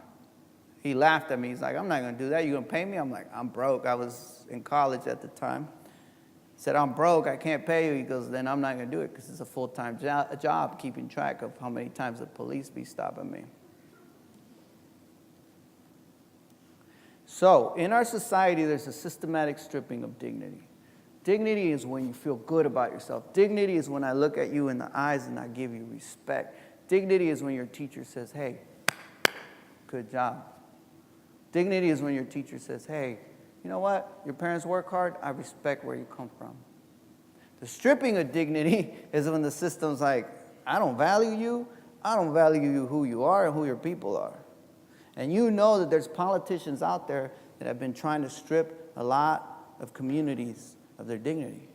He laughed at me. He's like, I'm not going to do that. You going to pay me? I'm like, I'm broke. I was in college at the time. He said, I'm broke, I can't pay you. He goes, then I'm not going to do it because it's a full-time job keeping track of how many times the police be stopping me. So, in our society, there's a systematic stripping of dignity. Dignity is when you feel good about yourself. Dignity is when I look at you in the eyes and I give you respect. Dignity is when your teacher says, hey, good job. Dignity is when your teacher says, hey, you know what? Your parents work hard. I respect where you come from. The stripping of dignity is when the system's like, I don't value you. I don't value you who you are and who your people are. And you know that there's politicians out there that have been trying to strip a lot of communities of their dignity.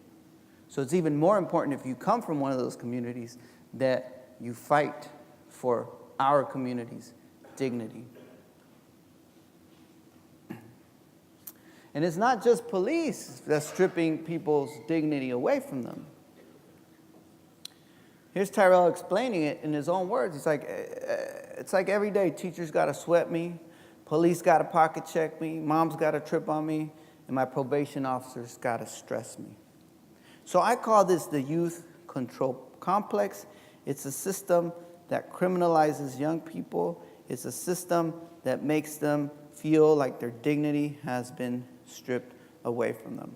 So it's even more important if you come from one of those communities that you fight for our community's dignity. And it's not just police that's stripping people's dignity away from them. Here's Tyrell explaining it in his own words. He's like, it's like every day teachers got to sweat me, police got to pocket check me, mom's got to trip on me, and my probation officer's got to stress me. So I call this the youth control complex. It's a system that criminalizes young people. It's a system that makes them feel like their dignity has been stripped away from them.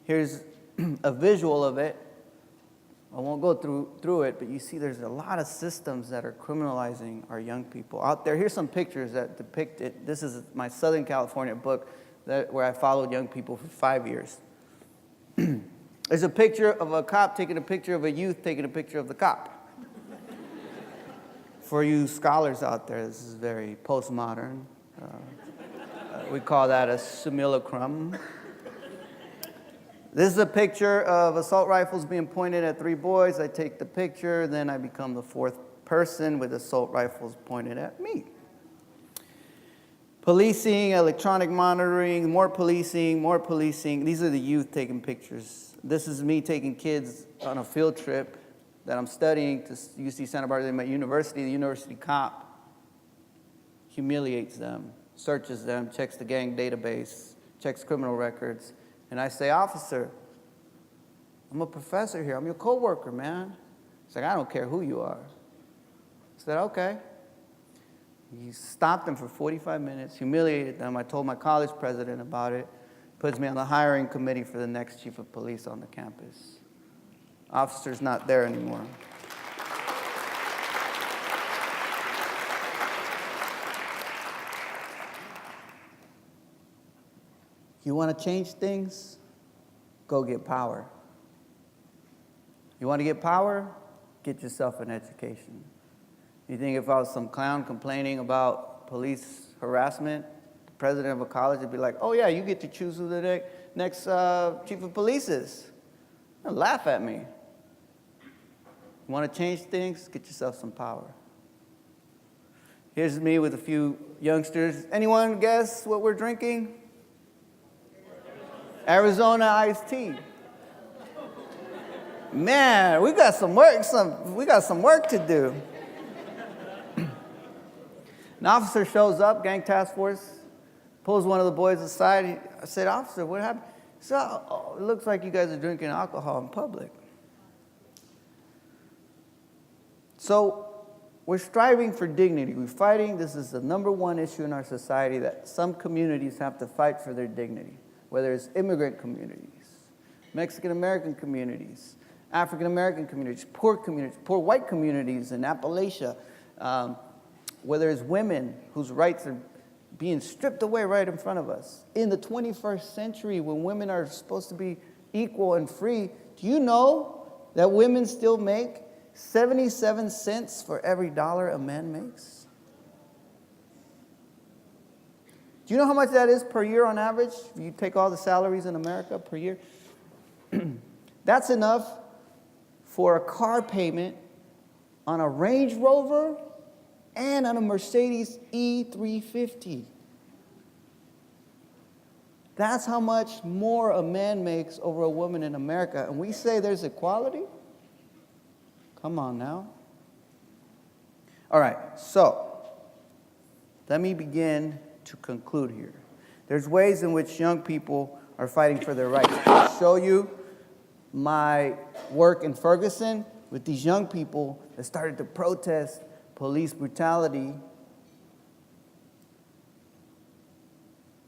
Here's a visual of it. I won't go through it, but you see there's a lot of systems that are criminalizing our young people out there. Here's some pictures that depict it. This is my Southern California book where I followed young people for 5 years. There's a picture of a cop taking a picture of a youth taking a picture of the cop. For you scholars out there, this is very postmodern. We call that a simulacrum. This is a picture of assault rifles being pointed at 3 boys. I take the picture, then I become the 4th person with assault rifles pointed at me. Policing, electronic monitoring, more policing, more policing. These are the youth taking pictures. This is me taking kids on a field trip that I'm studying to UC Santa Barbara University. The university cop humiliates them, searches them, checks the gang database, checks criminal records. And I say, officer, I'm a professor here. I'm your coworker, man. He's like, I don't care who you are. I said, okay. He stopped them for 45 minutes, humiliated them. I told my college president about it. Puts me on the hiring committee for the next chief of police on the campus. Officer's not there anymore. You want to change things? Go get power. You want to get power? Get yourself an education. You think if I was some clown complaining about police harassment, the president of a college would be like, oh yeah, you get to choose who the next chief of police is. They'll laugh at me. You want to change things? Get yourself some power. Here's me with a few youngsters. Anyone guess what we're drinking? Arizona iced tea. Man, we got some work to do. An officer shows up, gang task force, pulls one of the boys aside. I said, officer, what happened? He said, oh, it looks like you guys are drinking alcohol in public. So we're striving for dignity. We're fighting. This is the #1 issue in our society, that some communities have to fight for their dignity, whether it's immigrant communities, Mexican-American communities, African-American communities, poor white communities in Appalachia, whether it's women whose rights are being stripped away right in front of us. In the 21st century, when women are supposed to be equal and free, do you know that women still make 77 cents for every dollar a man makes? Do you know how much that is per year on average? If you take all the salaries in America per year. That's enough for a car payment on a Range Rover and on a Mercedes E350. That's how much more a man makes over a woman in America. And we say there's equality? Come on now. All right, so let me begin to conclude here. There's ways in which young people are fighting for their rights. I'll show you my work in Ferguson with these young people that started to protest police brutality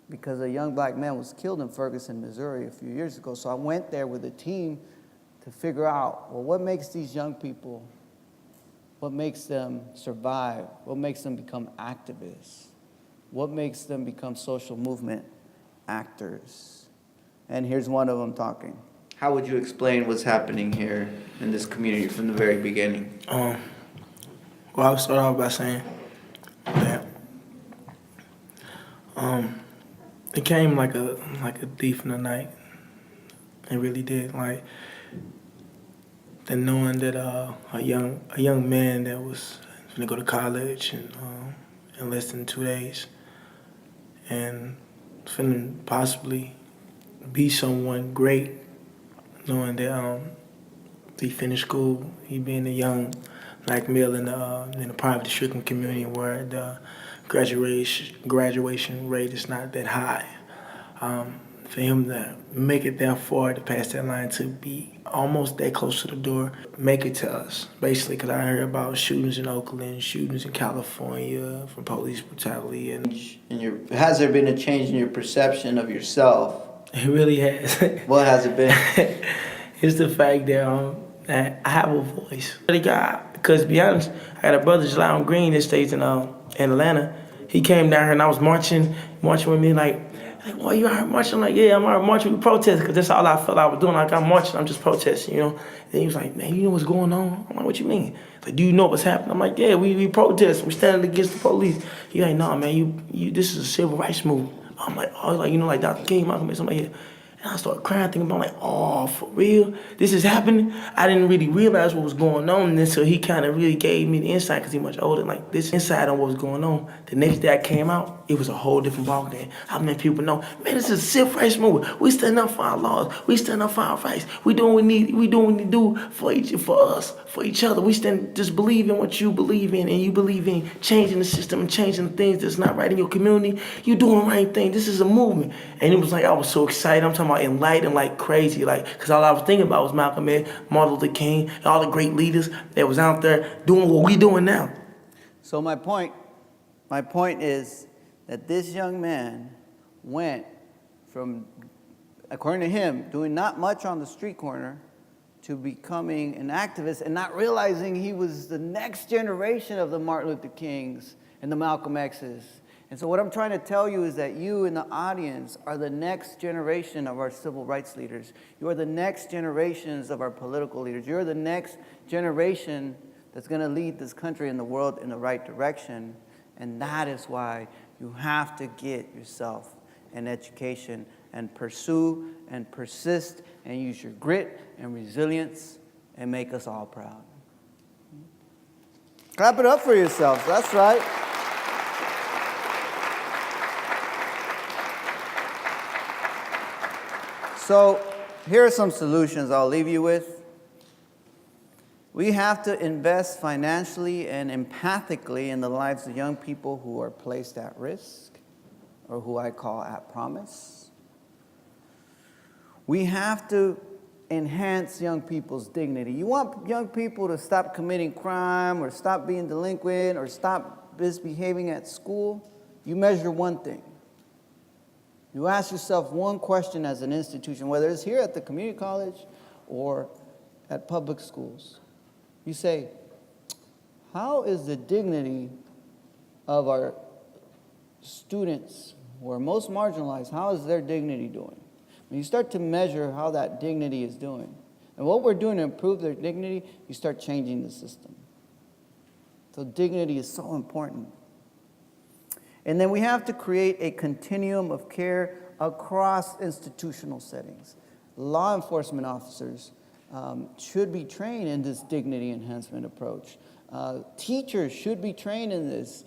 because a young black man was killed in Ferguson, Missouri a few years ago. So I went there with a team to figure out, well, what makes these young people, what makes them survive, what makes them become activists, what makes them become social movement actors. And here's one of them talking. How would you explain what's happening here in this community from the very beginning? Well, I would start off by saying that it came like a thief in the night. It really did. Like, the knowing that a young man that was going to go to college and in less than 2 days, and finna possibly be someone great, knowing that he finished school, he being a young black male in the poverty-stricken community where the graduation rate is not that high. for him to make it that far to pass that line, to be almost that close to the door, make it to us, basically, because I heard about shootings in Oakland, shootings in California from police brutality, and Has there been a change in your perception of yourself? it really has. What has it been? It's the fact that I have a voice. Because to be honest, I got a brother, Jelon Green, that stays in Atlanta. He came down here and I was marching with me like, well, you out here marching? I'm like, yeah, I'm out here marching. We protest, because that's all I felt I was doing. Like, I'm marching, I'm just protesting, you know? And he was like, man, you know what's going on? I'm like, what you mean? Like, do you know what's happening? I'm like, yeah, we protest. We standing against the police. He like, no, man, you this is a civil rights movement. I'm like, oh, like, you know, like Dr. King, Malcolm X. I'm like, yeah. And I started crying, thinking about, like, oh, for real? This is happening? I didn't really realize what was going on until he kind of really gave me the insight, because he's much older. Like, this insight on what was going on. The next day I came out, it was a whole different ballgame. I mean, people know, man, this is a civil rights movement. We stand up for our laws. We stand up for our rights. We do what we need. We do what we do for us, for each other. We stand, just believe in what you believe in, and you believe in changing the system and changing the things that's not right in your community. You doing the right thing. This is a movement. And it was like, I was so excited. I'm talking about enlightened like crazy, like, because all I was thinking about was Malcolm X, Martin Luther King, and all the great leaders that was out there doing what we doing now. So my point is that this young man went from, according to him, doing not much on the street corner to becoming an activist and not realizing he was the next generation of the Martin Luther Kings and the Malcolm X's. And so what I'm trying to tell you is that you in the audience are the next generation of our civil rights leaders. You are the next generations of our political leaders. You're the next generation that's going to lead this country and the world in the right direction. And that is why you have to get yourself an education and pursue and persist and use your grit and resilience and make us all proud. Clap it up for yourselves. That's right. So here are some solutions I'll leave you with. We have to invest financially and empathically in the lives of young people who are placed at risk, or who I call at promise. We have to enhance young people's dignity. You want young people to stop committing crime, or stop being delinquent, or stop misbehaving at school? You measure one thing. You ask yourself one question as an institution, whether it's here at the community college or at public schools. You say, how is the dignity of our students who are most marginalized, how is their dignity doing? When you start to measure how that dignity is doing, and what we're doing to improve their dignity, you start changing the system. So dignity is so important. And then we have to create a continuum of care across institutional settings. Law enforcement officers should be trained in this dignity enhancement approach. Teachers should be trained in this.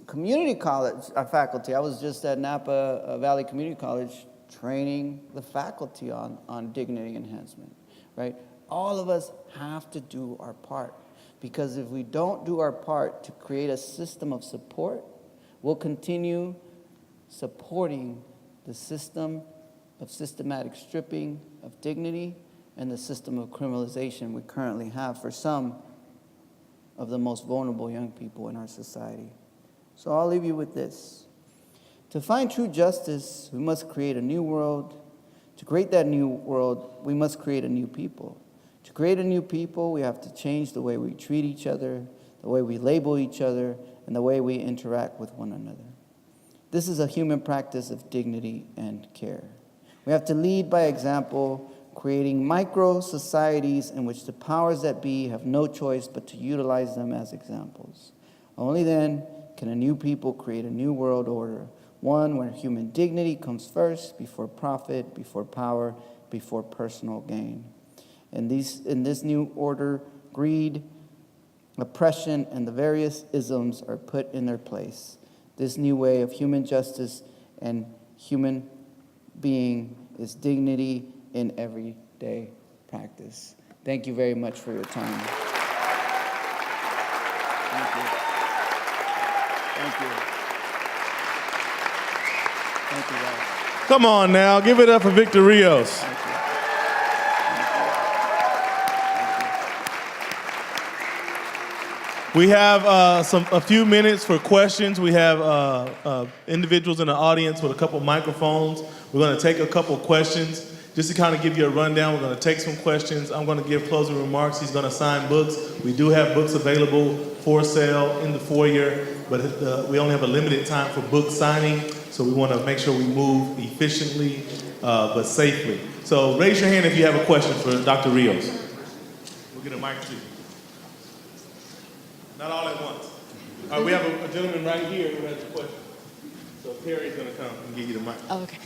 Community college faculty, I was just at Napa Valley Community College training the faculty on dignity enhancement, right? All of us have to do our part, because if we don't do our part to create a system of support, we'll continue supporting the system of systematic stripping of dignity and the system of criminalization we currently have for some of the most vulnerable young people in our society. So I'll leave you with this. To find true justice, we must create a new world. To create that new world, we must create a new people. To create a new people, we have to change the way we treat each other, the way we label each other, and the way we interact with one another. This is a human practice of dignity and care. We have to lead by example, creating micro-societies in which the powers that be have no choice but to utilize them as examples. Only then can a new people create a new world order, one where human dignity comes first, before profit, before power, before personal gain. In this new order, greed, oppression, and the various isms are put in their place. This new way of human justice and human being is dignity in everyday practice. Thank you very much for your time. Thank you. Thank you. Thank you, guys. Come on now, give it up for Victor Rios. We have a few minutes for questions. We have individuals in the audience with a couple microphones. We're going to take a couple questions. Just to kind of give you a rundown, we're going to take some questions. I'm going to give closing remarks. He's going to sign books. We do have books available for sale in the foyer, but we only have a limited time for book signing, so we want to make sure we move efficiently but safely. So raise your hand if you have a question for Dr. Rios. We'll get a mic to you. Not all at once. All right, we have a gentleman right here who has a question. So Perry's going to come and give you the mic. Oh, okay.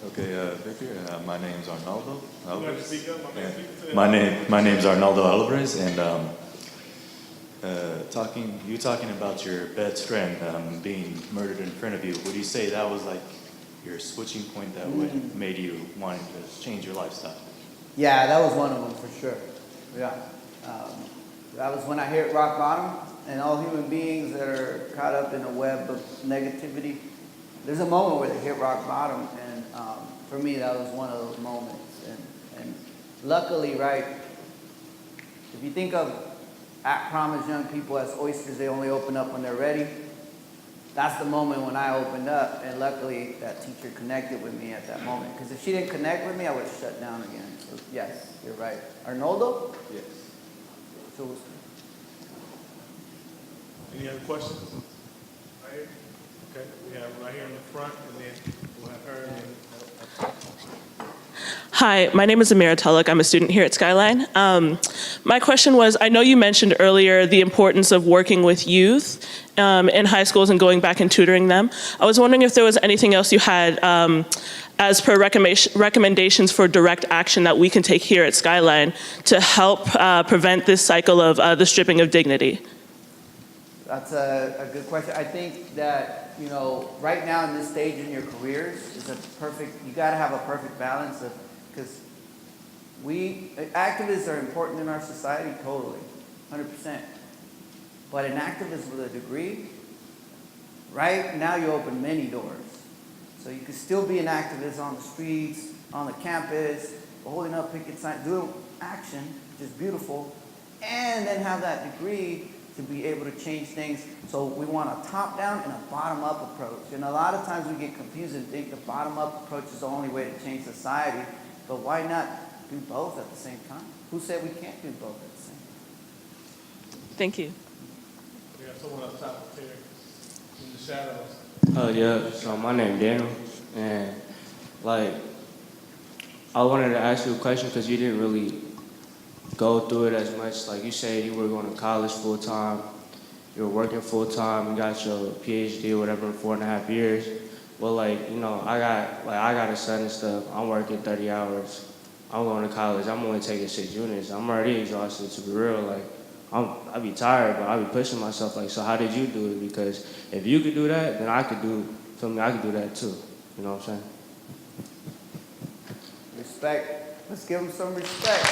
Okay, Victor, my name's Arnaldo You have to Alvarez. speak up. My name's Arnaldo Alvarez, and talking about your best friend being murdered in front of you. Would you say that was like your switching point that would made you wanting to change your lifestyle? Yeah, that was one of them for sure. Yeah. That was when I hit rock bottom, and all human beings that are caught up in a web of negativity, there's a moment where they hit rock bottom, and for me, that was one of those moments. And luckily, right, if you think of at prom as young people as oysters, they only open up when they're ready. That's the moment when I opened up, and luckily that teacher connected with me at that moment. Because if she didn't connect with me, I would have shut down again. So yes, you're right. Arnoldo? Yes. So, Any other questions? Right here? Okay, we have right here in the front, and then we'll have her. And Hi, my name is Amira Tulloch. I'm a student here at Skyline. My question was, I know you mentioned earlier the importance of working with youth in high schools and going back and tutoring them. I was wondering if there was anything else you had as per recommendations for direct action that we can take here at Skyline to help prevent this cycle of the stripping of dignity. that's a good question. I think that, you know, right now in this stage in your careers, is a perfect, you got to have a perfect balance of, because activists are important in our society, totally, 100%. But an activist with a degree, right now you open many doors. So you could still be an activist on the streets, on the campus, holding up picket signs, doing action, which is beautiful, and then have that degree to be able to change things. So we want a top-down and a bottom-up approach. And a lot of times we get confused and think the bottom-up approach is the only way to change society. But why not do both at the same time? Who said we can't do both at the same time? Thank you. we have someone up top there in the shadows. Yeah, so my name Daniel, and like, I wanted to ask you a question because you didn't really go through it as much. Like you said, you were going to college full time, you were working full time, you got your PhD or whatever in 4.5 years. Well, like, you know, I got a son and stuff. I'm working 30 hours. I'm going to college. I'm only taking 6 units. I'm already exhausted, to be real. Like, I be tired, but I be pushing myself. Like, so how did you do it? Because if you could do that, then I could do that too. You know what I'm saying? Respect. Let's give them some respect.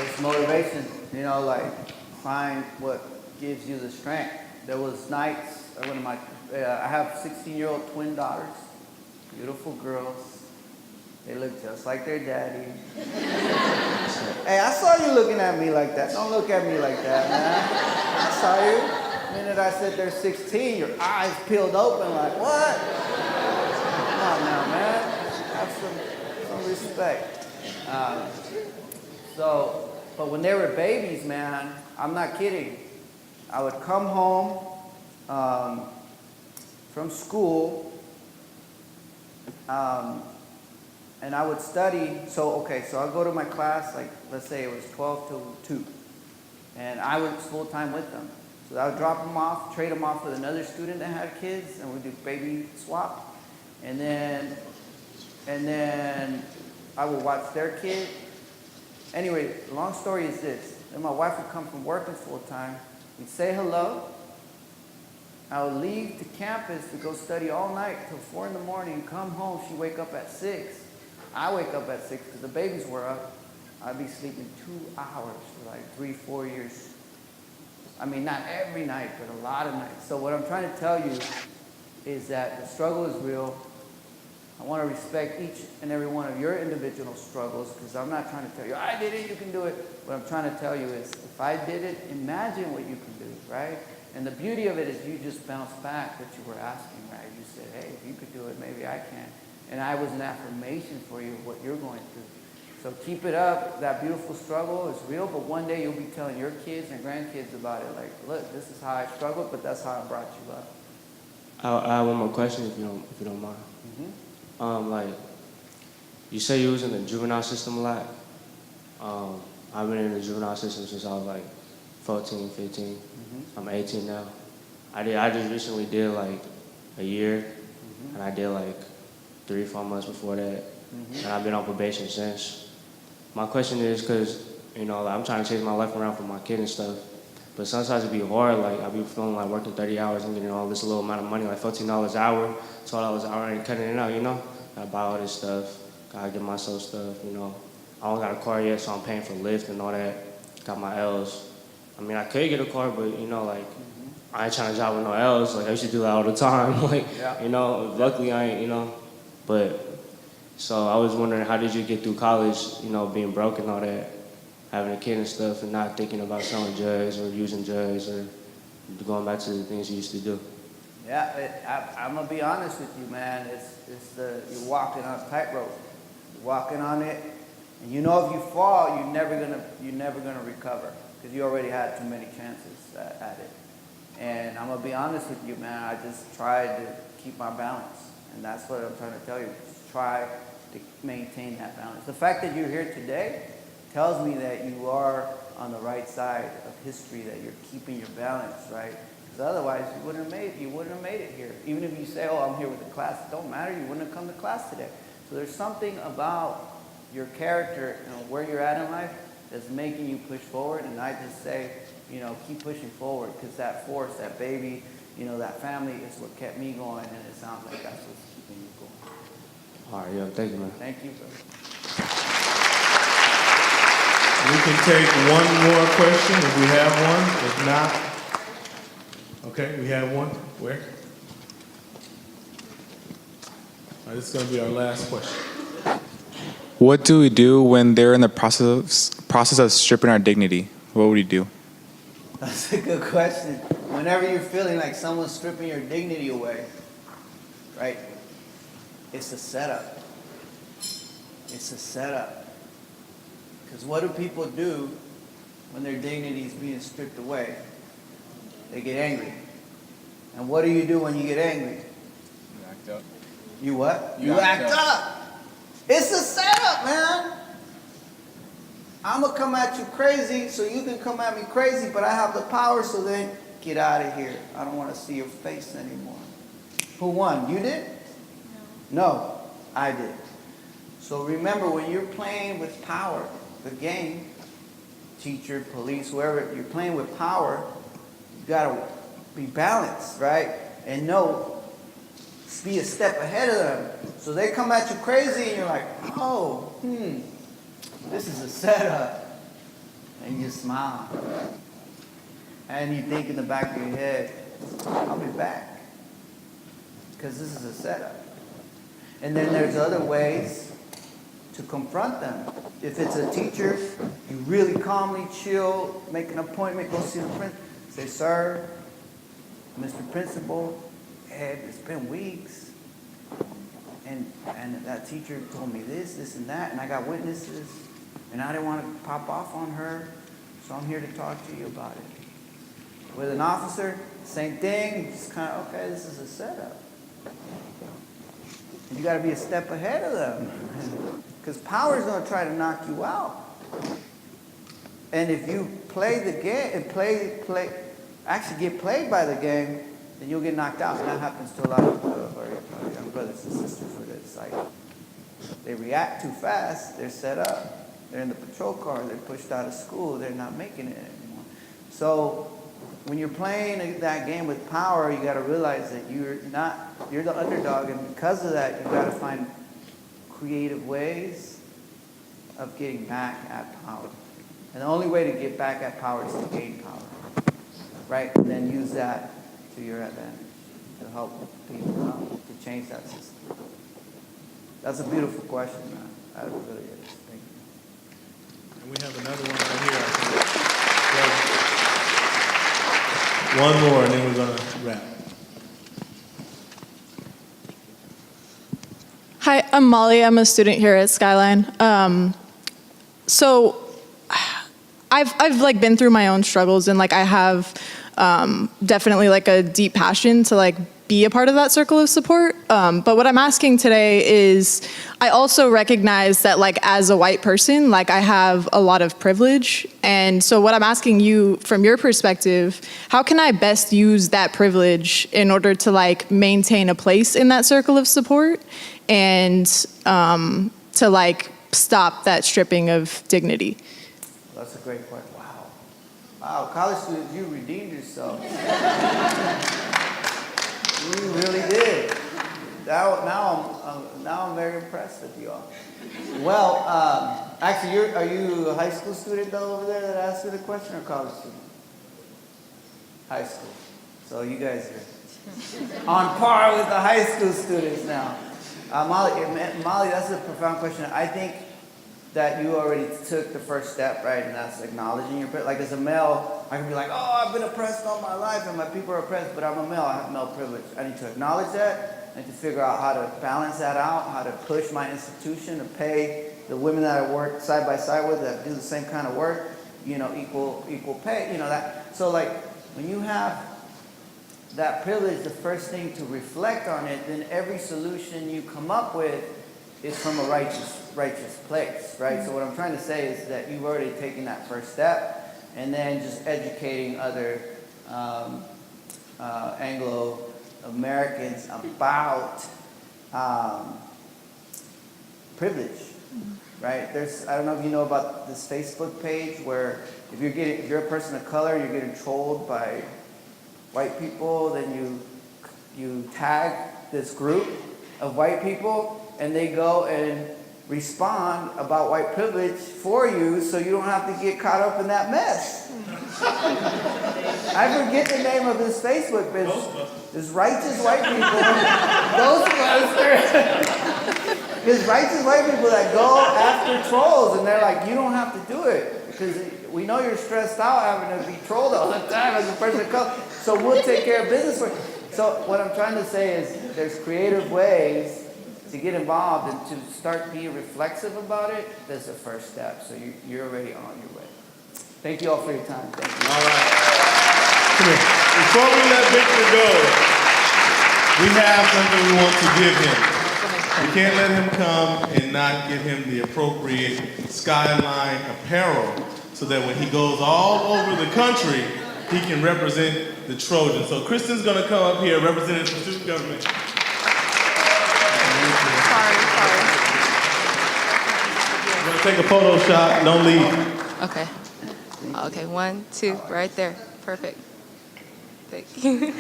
It's motivation, you know, like find what gives you the strength. There was nights, I have 16-year-old twin daughters, beautiful girls. They look just like their daddy. Hey, I saw you looking at me like that. Don't look at me like that, man. I saw you. The minute I said they're 16, your eyes peeled open like, what? Come on now, man. Have some respect. But when they were babies, man, I'm not kidding. I would come home from school, and I would study. So I'd go to my class, like, let's say it was 12 to 2, and I was full-time with them. So I would drop them off, trade them off with another student that had kids, and we'd do baby swap. And then I would watch their kid. Anyway, the long story is this. Then my wife would come from working full-time. We'd say hello. I would leave to campus to go study all night till 4 in the morning, come home, she'd wake up at 6. I wake up at 6 because the babies were up. I'd be sleeping 2 hours for like 3-4 years. I mean, not every night, but a lot of nights. So what I'm trying to tell you is that the struggle is real. I want to respect each and every one of your individual struggles, because I'm not trying to tell you, I did it, you can do it. What I'm trying to tell you is, if I did it, imagine what you can do, right? And the beauty of it is you just bounced back what you were asking, right? You said, hey, if you could do it, maybe I can. And I was an affirmation for you of what you're going through. So keep it up. That beautiful struggle is real, but one day you'll be telling your kids and grandkids about it. Like, look, this is how I struggled, but that's how I brought you up. I have one more question if you don't mind. Like, you say you was in the juvenile system a lot. I've been in the juvenile system since I was like 14, 15. I'm 18 now. I just recently did like a year, and I did like 3-4 months before that, and I've been on probation since. My question is, because, you know, like, I'm trying to change my life around for my kid and stuff, but sometimes it be hard. Like, I be feeling like working 30 hours and getting all this little amount of money, like $14 an hour, $12 an hour, and cutting it out, you know? Gotta buy all this stuff, gotta get myself stuff, you know? I don't got a car yet, so I'm paying for Lyft and all that. Got my L's. I mean, I could get a car, but, you know, like, I ain't trying to drive with no L's. Like, I used to do that all the time. Like, you know, luckily I ain't, you know? But, so I was wondering, how did you get through college, you know, being broke and all that, having a kid and stuff, and not thinking about selling drugs or using drugs or going back to the things you used to do? Yeah, I'm gonna be honest with you, man. You're walking on a tightrope. You're walking on it, and you know if you fall, you're never gonna recover, because you already had too many chances at it. And I'm gonna be honest with you, man. I just tried to keep my balance, and that's what I'm trying to tell you. Just try to maintain that balance. The fact that you're here today tells me that you are on the right side of history, that you're keeping your balance, right? Because otherwise, you wouldn't have made it here. Even if you say, oh, I'm here with the class, it don't matter. You wouldn't have come to class today. So there's something about your character and where you're at in life that's making you push forward. And I just say, you know, keep pushing forward, because that force, that baby, you know, that family is what kept me going, and it sounds like that's what's keeping you going. All right, yeah, thank you, man. Thank you, brother. We can take one more question if we have one. If not, okay, we have one. Where? All right, this is going to be our last question. What do we do when they're in the process of stripping our dignity? What would we do? That's a good question. Whenever you're feeling like someone's stripping your dignity away, right? It's a setup. It's a setup. Because what do people do when their dignity is being stripped away? They get angry. And what do you do when you get angry? You act up. You what? You act up. It's a setup, man. I'm going to come at you crazy so you can come at me crazy, but I have the power, so then get out of here. I don't want to see your face anymore. Who won? You did? No, I did. So remember, when you're playing with power, the game, teacher, police, whoever, you're playing with power, you got to be balanced, right? And know, be a step ahead of them. So they come at you crazy and you're like, oh, this is a setup. And you smile. And you think in the back of your head, I'll be back. Because this is a setup. And then there's other ways to confront them. If it's a teacher, you really calmly chill, make an appointment, go see the principal. Say, sir, Mr. Principal, it's been weeks. And that teacher told me this, and that, and I got witnesses. And I didn't want to pop off on her, so I'm here to talk to you about it. With an officer, same thing. Just kind of, okay, this is a setup. And you got to be a step ahead of them, because power is going to try to knock you out. And if you play the game and actually get played by the game, then you'll get knocked out. And that happens to a lot of our young brothers and sisters. Where it's like they react too fast. They're set up. They're in the patrol car. They're pushed out of school. They're not making it anymore. So when you're playing that game with power, you got to realize that you're the underdog, and because of that, you got to find creative ways of getting back at power. And the only way to get back at power is to gain power, right? And then use that to your advantage to help people out, to change that system. That's a beautiful question, man. That really is. Thank you. And we have another one right here, I think. One more, and then we're going to wrap. Hi, I'm Molly. I'm a student here at Skyline. So I've like been through my own struggles, and like I have definitely like a deep passion to like be a part of that circle of support. But what I'm asking today is, I also recognize that like as a white person, like I have a lot of privilege. And so what I'm asking you from your perspective, how can I best use that privilege in order to like maintain a place in that circle of support and to like stop that stripping of dignity? That's a great question. Wow. Wow, college students, you redeemed yourself. You really did. Now I'm very impressed with you all. Well, actually, are you a high school student though over there that asked you the question, or college student? High school. So you guys are on par with the high school students now. Molly, that's a profound question. I think that you already took the first step, right? And that's acknowledging your privilege. Like as a male, I can be like, oh, I've been oppressed all my life and my people are oppressed, but I'm a male, I have male privilege. I need to acknowledge that. I need to figure out how to balance that out, how to push my institution to pay the women that I work side by side with that do the same kind of work, equal pay, that. So like when you have that privilege, the first thing to reflect on it, then every solution you come up with is from a righteous place, right? So what I'm trying to say is that you've already taken that first step, and then just educating other Anglo-Americans about privilege, right? I don't know if you know about this Facebook page where if you're a person of color, you're getting trolled by white people, then you tag this group of white people, and they go and respond about white privilege for you so you don't have to get caught up in that mess. I forget the name of this Facebook page. There's righteous white people, Ghostbusters. There's righteous white people that go after trolls, and they're like, you don't have to do it because we know you're stressed out having to be trolled all the time as a person of color, so we'll take care of business for you. So what I'm trying to say is there's creative ways to get involved and to start being reflexive about it. That's the first step. So you're already on your way. Thank you all for your time. Thank you. All right. Come here. Before we let Victor go, we have something we want to give him. We can't let him come and not give him the appropriate Skyline apparel so that when he goes all over the country, he can represent the Trojans. So Kristen's going to come up here representing the student government. We're going to take a photo shot. Don't leave. Okay. Okay, 1, 2, right there. Perfect. Thank you.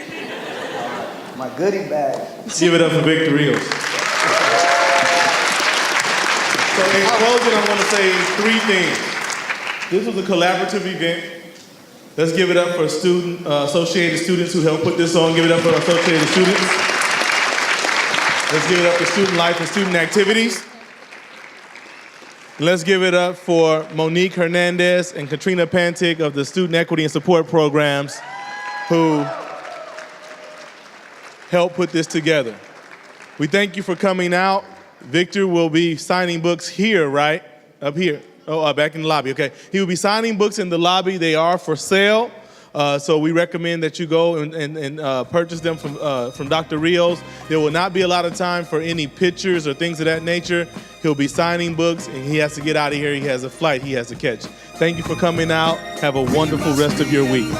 My goodie bag. Give it up for Victor Rios. So in closing, I'm going to say 3 things. This was a collaborative event. Let's give it up for Associated Students who helped put this on. Give it up for Associated Students. Let's give it up for Student Life and Student Activities. Let's give it up for Monique Hernandez and Katrina Pantic of the Student Equity and Support Programs who helped put this together. We thank you for coming out. Victor will be signing books here, right? Up here. Oh, back in the lobby, okay. He will be signing books in the lobby. They are for sale. So we recommend that you go and purchase them from Dr. Rios. There will not be a lot of time for any pictures or things of that nature. He'll be signing books, and he has to get out of here. He has a flight he has to catch. Thank you for coming out. Have a wonderful rest of your week.